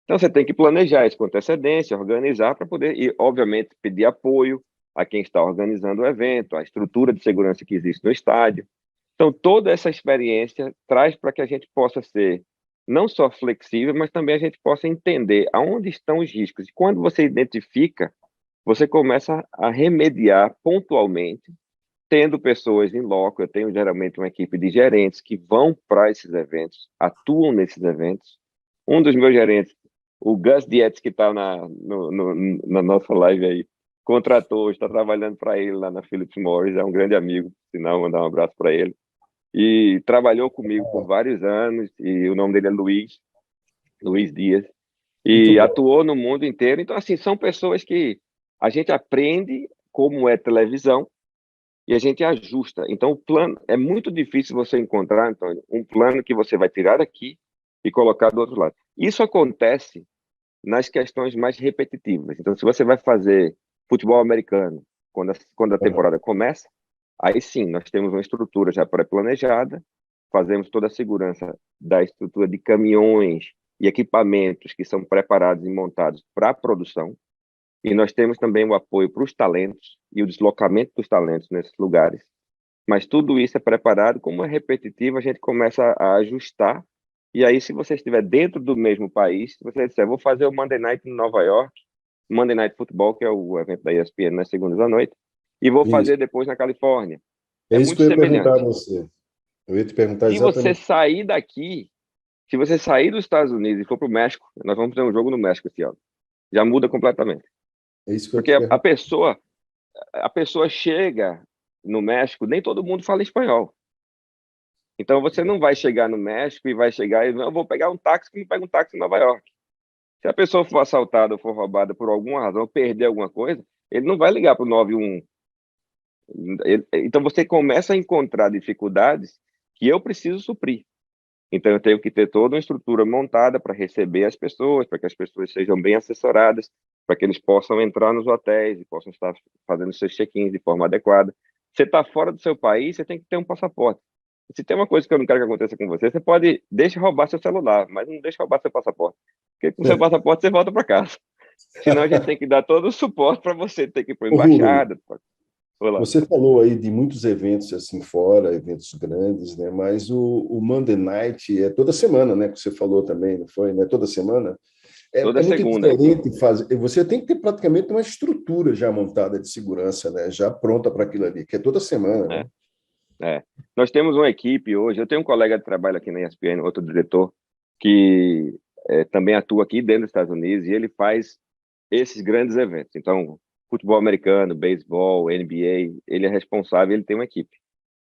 Então você tem que planejar isso com antecedência, organizar para poder, e obviamente pedir apoio a quem está organizando o evento, a estrutura de segurança que existe no estádio. Então toda essa experiência traz para que a gente possa ser não só flexível, mas também a gente possa entender aonde estão os riscos. E quando você identifica, você começa a remediar pontualmente, tendo pessoas em loco. Eu tenho geralmente uma equipe de gerentes que vão para esses eventos, atuam nesses eventos. Um dos meus gerentes, o Gus Dietz, que está na nossa live aí, contratou, está trabalhando para ele lá na Philip Morris, é um grande amigo, sinal, mandar um abraço para ele. E trabalhou comigo por vários anos, e o nome dele é Luiz Dias, e atuou no mundo inteiro. Então, assim, são pessoas que a gente aprende como é televisão, e a gente ajusta. Então, o plano, é muito difícil você encontrar, Antônio, um plano que você vai tirar daqui e colocar do outro lado. Isso acontece nas questões mais repetitivas. Então, se você vai fazer futebol americano, quando a temporada começa, aí sim, nós temos uma estrutura já pré-planejada, fazemos toda a segurança da estrutura de caminhões e equipamentos que são preparados e montados para a produção, e nós temos também o apoio para os talentos e o deslocamento dos talentos nesses lugares. Mas tudo isso é preparado, como é repetitivo, a gente começa a ajustar. E aí, se você estiver dentro do mesmo país, se você disser, vou fazer o Monday Night em Nova York, Monday Night Football, que é o evento da ESPN nas segundas à noite, e vou fazer depois na Califórnia. É isso que muito eu ia perguntar a semelhante. você. Eu ia te perguntar Se você exatamente. sair daqui, se você sair dos Estados Unidos e for para o México, nós vamos ter um jogo no México esse ano. Já muda completamente. É isso que eu ia Porque te a perguntar. pessoa, a pessoa chega no México, nem todo mundo fala espanhol. Então você não vai chegar no México e vai chegar e eu vou pegar um táxi como pega um táxi em Nova York. Se a pessoa for assaltada ou for roubada por alguma razão, perder alguma coisa, ele não vai ligar para o 911. Então você começa a encontrar dificuldades que eu preciso suprir. Então eu tenho que ter toda uma estrutura montada para receber as pessoas, para que as pessoas sejam bem assessoradas, para que eles possam entrar nos hotéis e possam estar fazendo seus check-ins de forma adequada. Você está fora do seu país, você tem que ter um passaporte. Se tem uma coisa que eu não quero que aconteça com você, você pode deixa roubar seu celular, mas não deixa roubar seu passaporte. Porque com seu passaporte você volta para casa. Senão a gente tem que dar todo o suporte para você ter que ir para a Ô, Rubem, embaixada. Foi lá. você falou aí de muitos eventos assim fora, eventos grandes, né? Mas o Monday Night é toda semana, né? Que você falou também, não foi? Não é toda semana? É Toda muito segunda. diferente fazer. Você tem que ter praticamente uma estrutura já montada de segurança, né? Já pronta para aquilo ali, que é toda semana, É, né? é. Nós temos uma equipe hoje. Eu tenho um colega de trabalho aqui na ESPN, outro diretor, que também atua aqui dentro dos Estados Unidos e ele faz esses grandes eventos. Então, futebol americano, beisebol, NBA, ele é responsável, ele tem uma equipe.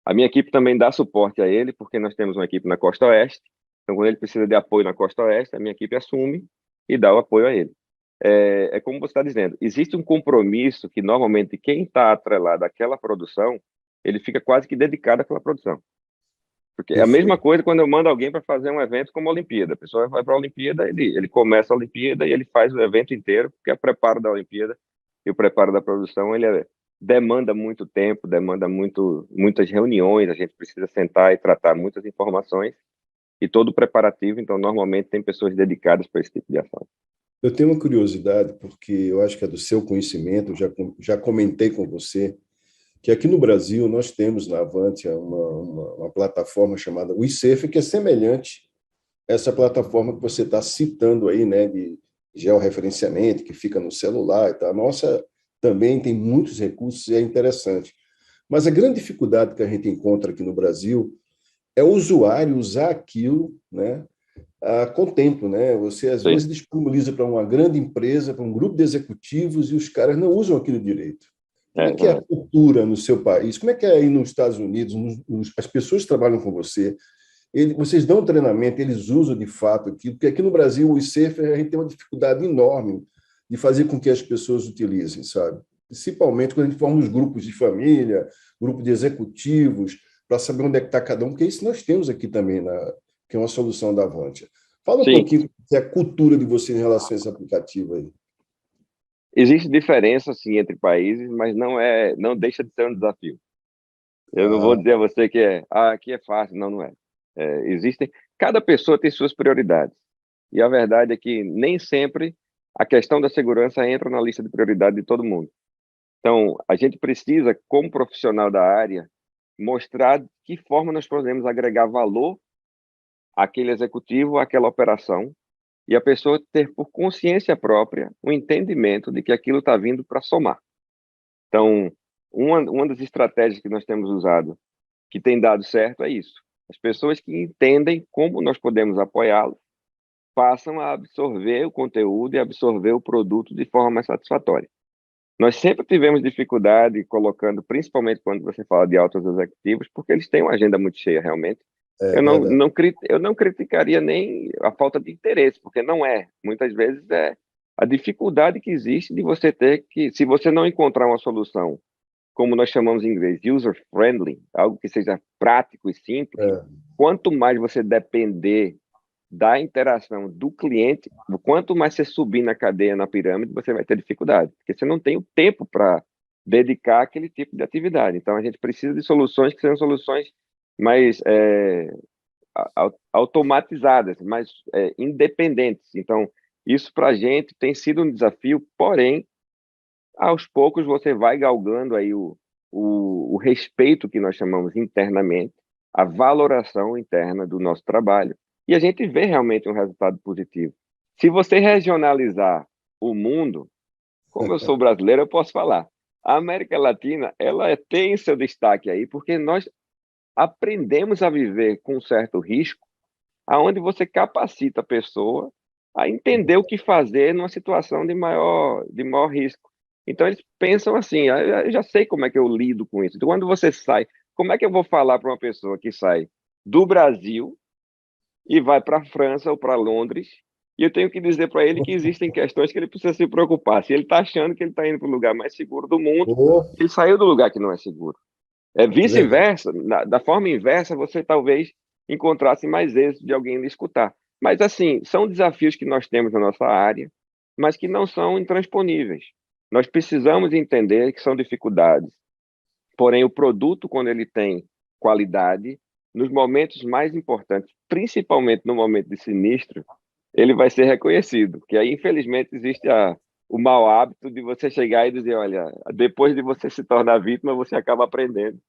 A minha equipe também dá suporte a ele, porque nós temos uma equipe na Costa Oeste. Então, quando ele precisa de apoio na Costa Oeste, a minha equipe assume e dá o apoio a ele. É como você está dizendo, existe um compromisso que normalmente quem está atrelado àquela produção, ele fica quase que dedicado àquela produção. Porque é a mesma Perfeito. coisa quando eu mando alguém para fazer um evento como a Olimpíada. A pessoa vai para a Olimpíada, ele começa a Olimpíada e ele faz o evento inteiro, porque é o preparo da Olimpíada e o preparo da produção, demanda muito tempo, demanda muitas reuniões, a gente precisa sentar e tratar muitas informações e todo o preparativo, então normalmente tem pessoas dedicadas para esse tipo de ação. Eu tenho uma curiosidade, porque eu acho que é do seu conhecimento, já comentei com você, que aqui no Brasil nós temos na Avantia uma plataforma chamada WeSafe, que é semelhante a essa plataforma que você está citando aí, né, de georreferenciamento, que fica no celular e tal. A nossa também tem muitos recursos e é interessante. Mas a grande dificuldade que a gente encontra aqui no Brasil é o usuário usar aquilo, né, com tempo, né? Você às Sim, vezes disponibiliza para uma grande empresa, para um grupo de executivos e os caras não usam aquilo direito. Como é que é a exatamente. cultura no seu país? Como é que é aí nos Estados Unidos? As pessoas que trabalham com você, vocês dão treinamento, eles usam de fato aquilo? Porque aqui no Brasil, o ICEF, a gente tem uma dificuldade enorme de fazer com que as pessoas utilizem, sabe? Principalmente quando a gente forma os grupos de família, grupo de executivos, para saber onde é que está cada um, porque isso nós temos aqui também, que é uma solução da Avantia. Fala um Sim, pouquinho da cultura de você em relação a esse aplicativo aí. existe diferença sim entre países, mas não deixa de ser um desafio. Eu não vou Ah, dizer a você que aqui é fácil, não, não é. Cada pessoa tem suas prioridades. E a verdade é que nem sempre a questão da segurança entra na lista de prioridade de todo mundo. Então, a gente precisa, como profissional da área, mostrar de que forma nós podemos agregar valor àquele executivo, àquela operação, e a pessoa ter por consciência própria o entendimento de que aquilo está vindo para somar. Então, uma das estratégias que nós temos usado, que tem dado certo, é isso. As pessoas que entendem como nós podemos apoiá-lo, passam a absorver o conteúdo e absorver o produto de forma mais satisfatória. Nós sempre tivemos dificuldade colocando, principalmente quando você fala de altos executivos, porque eles têm uma agenda muito cheia, realmente. é verdade. Eu não criticaria nem a falta de interesse, porque não é. Muitas vezes é a dificuldade que existe de você ter que, se você não encontrar uma solução, como nós chamamos em inglês, user-friendly, algo que seja prático e simples, É. quanto mais você depender da interação do cliente, quanto mais você subir na cadeia, na pirâmide, você vai ter dificuldade, porque você não tem o tempo para dedicar aquele tipo de atividade. Então, a gente precisa de soluções que sejam soluções mais automatizadas, mais independentes. Então, isso para a gente tem sido um desafio, porém, aos poucos você vai galgando aí o respeito que nós chamamos internamente, a valoração interna do nosso trabalho, e a gente vê realmente um resultado positivo. Se você regionalizar o mundo, como eu sou brasileiro, eu posso falar. a América Latina, ela tem seu destaque aí, porque nós aprendemos a viver com um certo risco, aonde você capacita a pessoa a entender o que fazer numa situação de maior risco. Então, eles pensam assim, eu já sei como é que eu lido com isso. Então, quando você sai, como é que eu vou falar para uma pessoa que sai do Brasil e vai para a França ou para Londres, e eu tenho que dizer para ele que existem questões que ele precisa se preocupar. Se ele está achando que ele está indo para o lugar mais seguro do mundo, Oh, ele saiu do lugar que não é seguro. É é verdade. vice-versa, da forma inversa, você talvez encontrasse mais êxito de alguém lhe escutar. Mas, assim, são desafios que nós temos na nossa área, mas que não são intransponíveis. Nós precisamos entender que são dificuldades. Porém, o produto, quando ele tem qualidade, nos momentos mais importantes, principalmente no momento de sinistro, ele vai ser reconhecido. Porque aí, infelizmente, existe o mau hábito de você chegar e dizer, olha, depois de você se tornar vítima, você acaba aprendendo.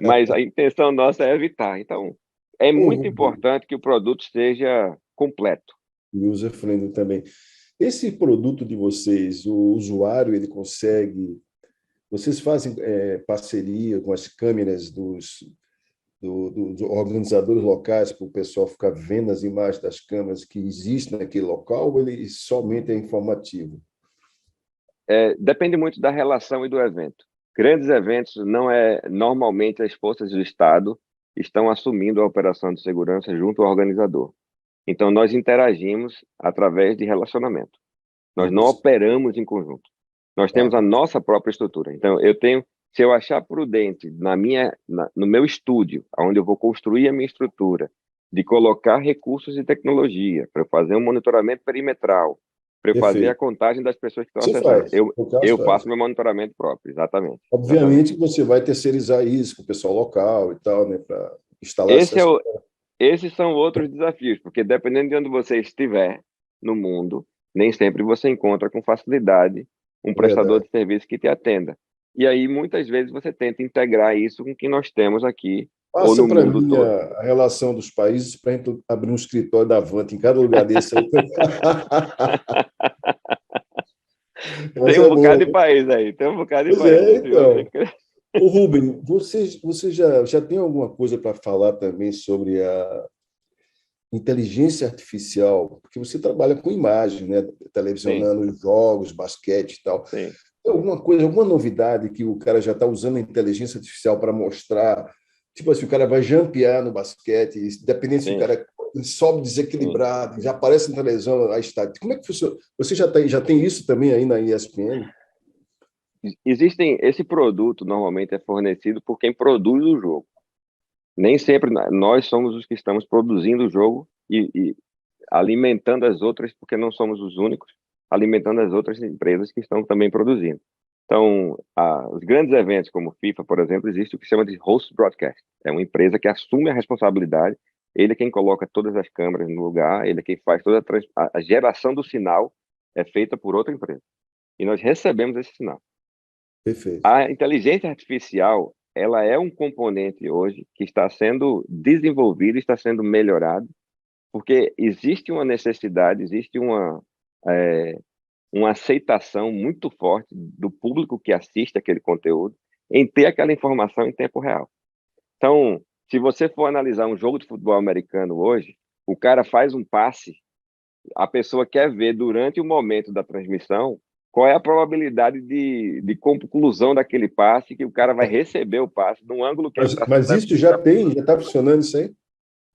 Mas a intenção nossa é evitar. Então, é O muito Rubem, importante que o produto esteja completo. user-friendly também. Esse produto de vocês, o usuário, ele consegue. Vocês fazem parceria com as câmeras dos organizadores locais para o pessoal ficar vendo as imagens das câmeras que existem naquele local ou ele somente é informativo? Depende muito da relação e do evento. Grandes eventos, não é normalmente as forças do Estado estão assumindo a operação de segurança junto ao organizador. Então, nós interagimos através de relacionamento. Nós não Isso. operamos em conjunto. Nós Ah, temos a nossa própria estrutura. Então, eu tenho, se eu achar prudente no meu estúdio, onde eu vou construir a minha estrutura, de colocar recursos e tecnologia para eu fazer um monitoramento perimetral, para eu fazer a perfeito. contagem das pessoas que estão Você acessando, faz, no caso eu faz. faço meu monitoramento próprio, exatamente, exatamente. Obviamente, você vai terceirizar isso com o pessoal local e tal, né, para instalar Esse é essas. o, Esses são outros desafios, porque dependendo de onde você estiver no mundo, nem sempre você encontra com facilidade um prestador Verdade. de serviço que te atenda. E aí, muitas vezes, você tenta integrar isso com o que nós temos aqui ou Passa no para mundo mim todo. a relação dos países para a gente abrir um escritório da Avante em cada lugar desse aí. Tem Essa um é bocado boa. de país aí, tem um bocado de Pois país. é, Se você... então. Ô, Rubem, você já tem alguma coisa para falar também sobre a inteligência artificial? Porque você trabalha com imagem, né? Sim, Televisionando jogos, basquete e tal. sim, Tem alguma coisa, alguma novidade que o cara já está usando a inteligência artificial para mostrar? Tipo assim, o cara vai jampear no basquete, independente se o sim, cara sobe sim. desequilibrado, já aparece na televisão a estática. Como é que funciona? Você já tem isso também aí na ESPN? Esse produto normalmente é fornecido por quem produz o jogo. Nem sempre nós somos os que estamos produzindo o jogo e alimentando as outras, porque não somos os únicos, alimentando as outras empresas que estão também produzindo. Então, os grandes eventos como FIFA, por exemplo, existe o que se chama de host broadcast. É uma empresa que assume a responsabilidade, ele é quem coloca todas as câmeras no lugar, ele é quem faz toda a geração do sinal é feita por outra empresa. E nós recebemos esse sinal. Perfeito. A inteligência artificial, ela é um componente hoje que está sendo desenvolvido, está sendo melhorado, porque existe uma necessidade, existe é, uma aceitação muito forte do público que assiste aquele conteúdo em ter aquela informação em tempo real. Então, se você for analisar um jogo de futebol americano hoje, o cara faz um passe, a pessoa quer ver durante o momento da transmissão qual é a probabilidade de conclusão daquele passe, que o cara vai receber o passe no ângulo que ele está Mas isso já tem, já está funcionando isso aí?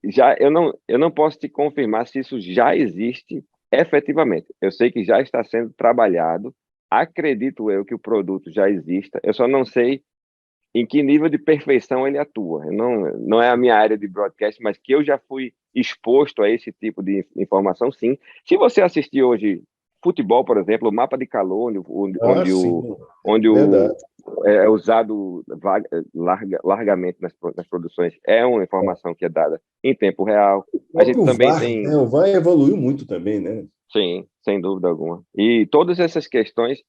já eu não posso te confirmar se isso já existe efetivamente. Eu sei que já está sendo trabalhado. Acredito eu que o produto já exista. Eu só não sei em que nível de perfeição ele atua. Não é a minha área de broadcast, mas que eu já fui exposto a esse tipo de informação, sim. Se você assistir hoje futebol, por exemplo, o mapa de calor, Ah, sim, onde verdade. é usado largamente nas produções, é uma informação que é dada em tempo real. O A gente próprio também VAR, né? tem, O VAR evoluiu muito também, né? sim, sem dúvida alguma. E todas essas questões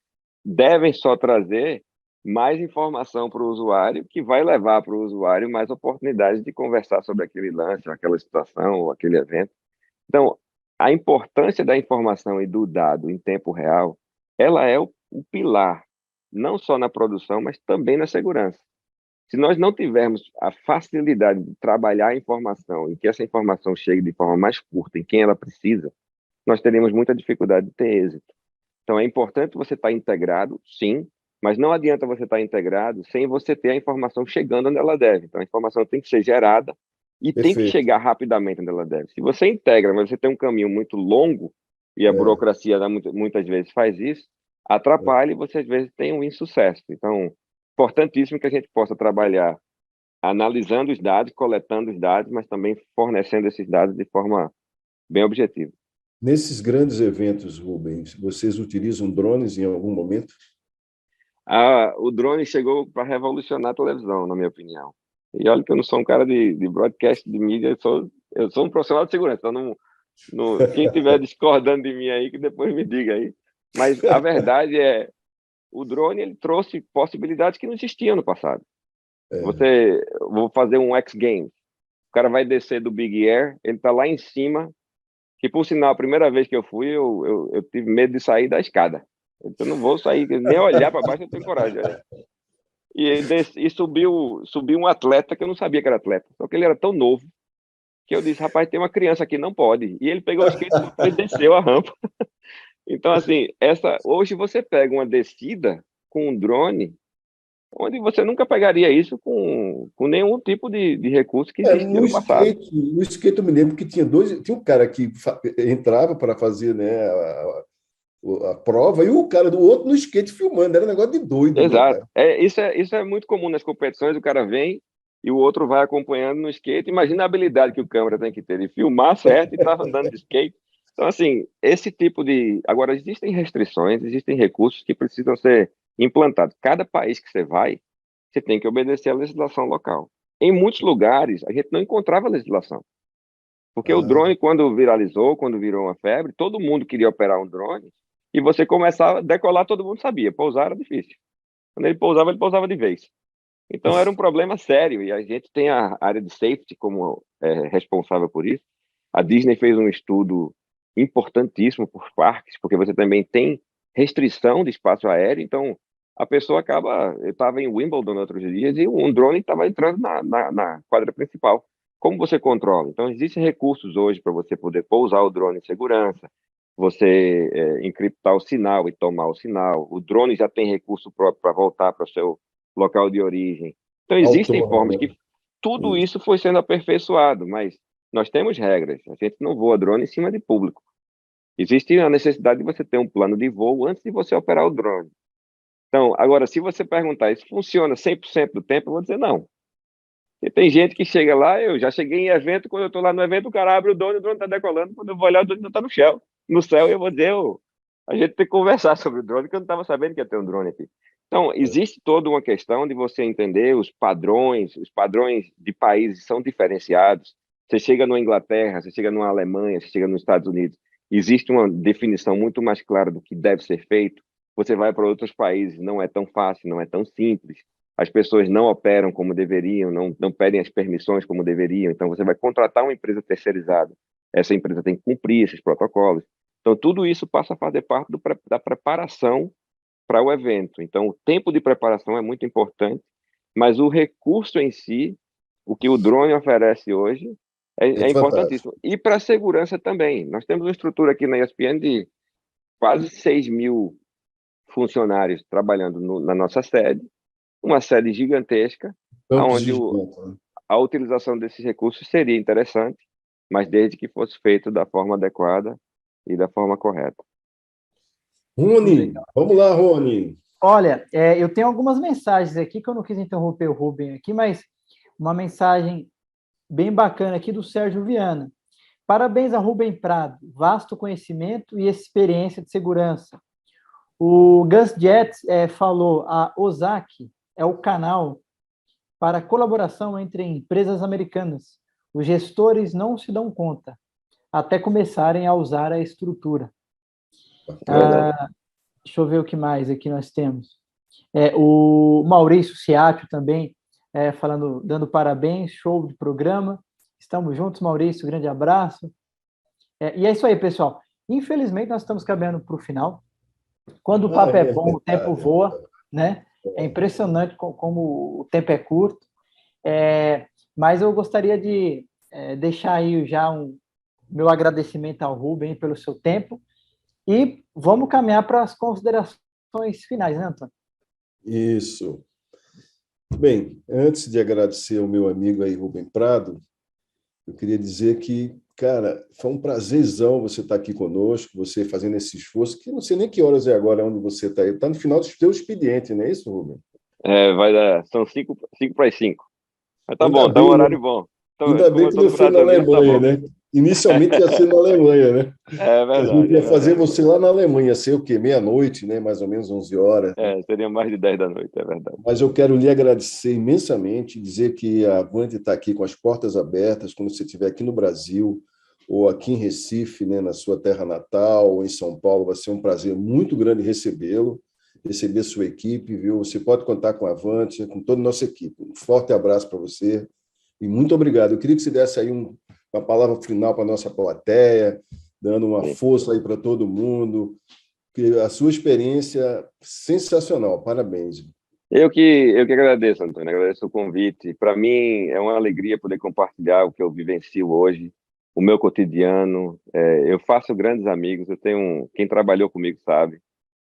devem só trazer mais informação para o usuário, que vai levar para o usuário mais oportunidades de conversar sobre aquele lance, aquela situação ou aquele evento. Então, a importância da informação e do dado em tempo real, ela é o pilar não só na produção, mas também na segurança. Se nós não tivermos a facilidade de trabalhar a informação e que essa informação chegue de forma mais curta em quem ela precisa, nós teremos muita dificuldade de ter êxito. Então, é importante você estar integrado, sim, mas não adianta você estar integrado sem você ter a informação chegando onde ela deve. Então, a informação tem que ser gerada e tem que Perfeito. chegar rapidamente onde ela deve. Se você integra, mas você tem um caminho muito longo, e a burocracia muitas vezes faz isso, atrapalha e você, às vezes, tem um insucesso. Então, importantíssimo que a gente possa trabalhar analisando os dados, coletando os dados, mas também fornecendo esses dados de forma bem objetiva. Nesses grandes eventos, Rubens, vocês utilizam drones em algum momento? O drone chegou para revolucionar a televisão, na minha opinião. E olha que eu não sou um cara de broadcast, de mídia, eu sou um profissional de segurança. Então, quem estiver discordando de mim aí, que depois me diga aí. Mas a verdade é, o drone ele trouxe possibilidades que não existiam no passado. Vou fazer um X Games. O cara vai descer do Big Air, ele está lá em cima, que por sinal, a primeira vez que eu fui, eu tive medo de sair da escada. Eu não vou sair, nem olhar para baixo eu tenho coragem. E subiu um atleta que eu não sabia que era atleta, só que ele era tão novo que eu disse, rapaz, tem uma criança aqui, não pode. E ele pegou o skate e desceu a rampa. Então, assim, hoje você pega uma descida com um drone, onde você nunca pegaria isso com nenhum tipo de recurso que existia no passado. No skate eu me lembro que tinha um cara que entrava para fazer, né, a prova e o cara do outro no skate filmando, era um negócio de doido. Exato. Né, isso é muito comum nas competições, o cara vem e o outro vai acompanhando no skate. Imagina a habilidade que o câmera tem que ter de filmar certo e estar andando de skate. Então, assim, esse tipo de... Agora, existem restrições, existem recursos que precisam ser implantados. Cada país que você vai, você tem que obedecer à legislação local. Em muitos lugares, a gente não encontrava legislação. Porque o drone, quando viralizou, quando virou uma febre, todo mundo queria operar um drone e você começava a decolar, todo mundo sabia. Pousar era difícil. Quando ele pousava de vez. Então, era um problema sério. E a gente tem a área de safety como responsável por isso. A Disney fez um estudo importantíssimo por parques, porque você também tem restrição de espaço aéreo. Então, a pessoa acaba... Eu estava em Wimbledon outros dias e um drone estava entrando na quadra principal. Como você controla? Então, existem recursos hoje para você poder pousar o drone em segurança, você encriptar o sinal e tomar o sinal. O drone já tem recurso próprio para voltar para o seu local de origem. Então, existem formas que tudo isso foi sendo aperfeiçoado, mas nós temos regras. A gente não voa drone em cima de público. Existe a necessidade de você ter um plano de voo antes de você operar o drone. Então, agora, se você perguntar, isso funciona 100% do tempo? Eu vou dizer não. E tem gente que chega lá, eu já cheguei em evento, quando eu estou lá no evento, o cara abre o drone está decolando, quando eu vou olhar, o drone ainda está no céu, e eu vou dizer, a gente tem que conversar sobre o drone, que eu não estava sabendo que ia ter um drone aqui. Então, existe toda uma questão de você entender os padrões de países são diferenciados. Você chega na Inglaterra, você chega na Alemanha, você chega nos Estados Unidos, existe uma definição muito mais clara do que deve ser feito. Você vai para outros países, não é tão fácil, não é tão simples. As pessoas não operam como deveriam, não pedem as permissões como deveriam. Então, você vai contratar uma empresa terceirizada. Essa empresa tem que cumprir esses protocolos. Então, tudo isso passa a fazer parte da preparação para o evento. Então, o tempo de preparação é muito importante, mas o recurso em si, o que o drone oferece hoje, é importantíssimo. E para a segurança também. Nós temos uma estrutura aqui na ESPN de quase 6.000 funcionários trabalhando na nossa sede, uma sede gigantesca, onde a utilização desses recursos seria interessante, mas desde que fosse feito da forma adequada e da forma correta. Rony, vamos lá, Rony. Olha, eu tenho algumas mensagens aqui, que eu não quis interromper o Rubem aqui, mas uma mensagem bem bacana aqui do Sérgio Viana. Parabéns a Rubem Prado, vasto conhecimento e experiência de segurança. O Gus Jets falou, a OSAC é o canal para colaboração entre empresas americanas. Os gestores não se dão conta, até começarem a usar a estrutura. Deixa eu ver o que mais aqui nós temos. O Maurício Ciaccio também dando parabéns, show de programa. Estamos juntos, Maurício, grande abraço. E é isso aí, pessoal. Infelizmente, nós estamos caminhando para o final. Quando o papo é bom, o tempo voa. né? É impressionante como o tempo é curto. Mas eu gostaria de deixar aí já meu agradecimento ao Rubem pelo seu tempo e vamos caminhar para as considerações finais, né, Antônio? Isso. Bem, antes de agradecer ao meu amigo aí, Rubem Prado, eu queria dizer que, cara, foi um prazerzão você estar aqui conosco, você fazendo esse esforço, que não sei nem que horas é agora onde você está aí. Está no final do seu expediente, não é isso, Rubem? Vai dar, são 5 para as 5. Mas tá Ainda bom, tá um bem, né? horário bom. Ainda Como bem eu que tô não no foi na Brasil mesmo, tá Alemanha, bom. né? Inicialmente ia ser na Alemanha, né? É A gente verdade, é ia fazer verdade. você lá na Alemanha, ser o quê? Meia-noite, né? Mais ou menos 11 horas. Seria mais de 10 da noite, é verdade. Mas eu quero lhe agradecer imensamente, dizer que a Avante está aqui com as portas abertas quando você estiver aqui no Brasil ou aqui em Recife, né, na sua terra natal, ou em São Paulo. Vai ser um prazer muito grande recebê-lo, receber sua equipe, viu? Você pode contar com a Avante, com toda a nossa equipe. Um forte abraço para você e muito obrigado. Eu queria que você desse aí uma palavra final para a nossa plateia, dando uma força aí para todo mundo. A sua experiência sensacional. Parabéns. Eu que agradeço, Antônio, agradeço o convite. Para mim é uma alegria poder compartilhar o que eu vivencio hoje, o meu cotidiano. Eu faço grandes amigos, quem trabalhou comigo sabe.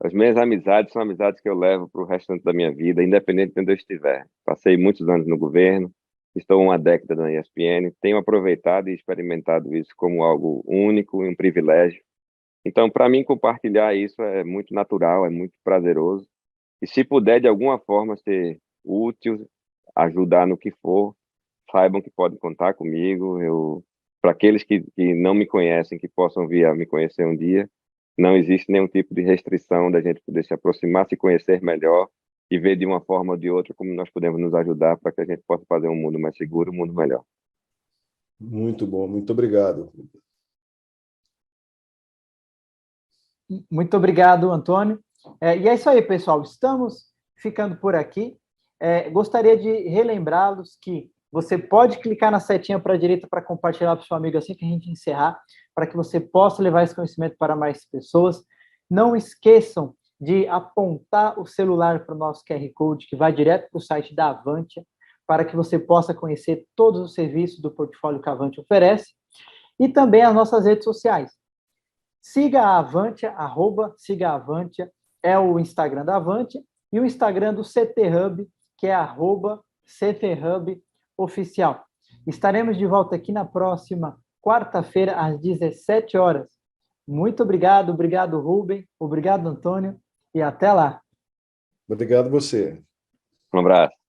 As minhas amizades são amizades que eu levo para o restante da minha vida, independente de onde eu estiver. Passei muitos anos no governo, estou uma década na ESPN, tenho aproveitado e experimentado isso como algo único e um privilégio. Então, para mim, compartilhar isso é muito natural, é muito prazeroso. E se puder, de alguma forma, ser útil, ajudar no que for, saibam que podem contar comigo. Para aqueles que não me conhecem, que possam vir a me conhecer um dia, não existe nenhum tipo de restrição da gente poder se aproximar, se conhecer melhor e ver de uma forma ou de outra como nós podemos nos ajudar para que a gente possa fazer um mundo mais seguro, um mundo melhor. Muito bom, muito obrigado. Muito obrigado, Antônio. E é isso aí, pessoal. Estamos ficando por aqui. Gostaria de relembrá-los que você pode clicar na setinha para a direita para compartilhar para o seu amigo assim que a gente encerrar, para que você possa levar esse conhecimento para mais pessoas. Não esqueçam de apontar o celular para o nosso QR Code, que vai direto para o site da Avantia, para que você possa conhecer todos os serviços do portfólio que a Avantia oferece, e também as nossas redes sociais. Siga a Avantia, @siga a Avantia, é o Instagram da Avantia, e o Instagram do CT Hub, que é @CT Hub Oficial. Estaremos de volta aqui na próxima quarta-feira, às 17 horas. Muito obrigado, Rubem, obrigado, Antônio, e até lá. Obrigado você. Um abraço.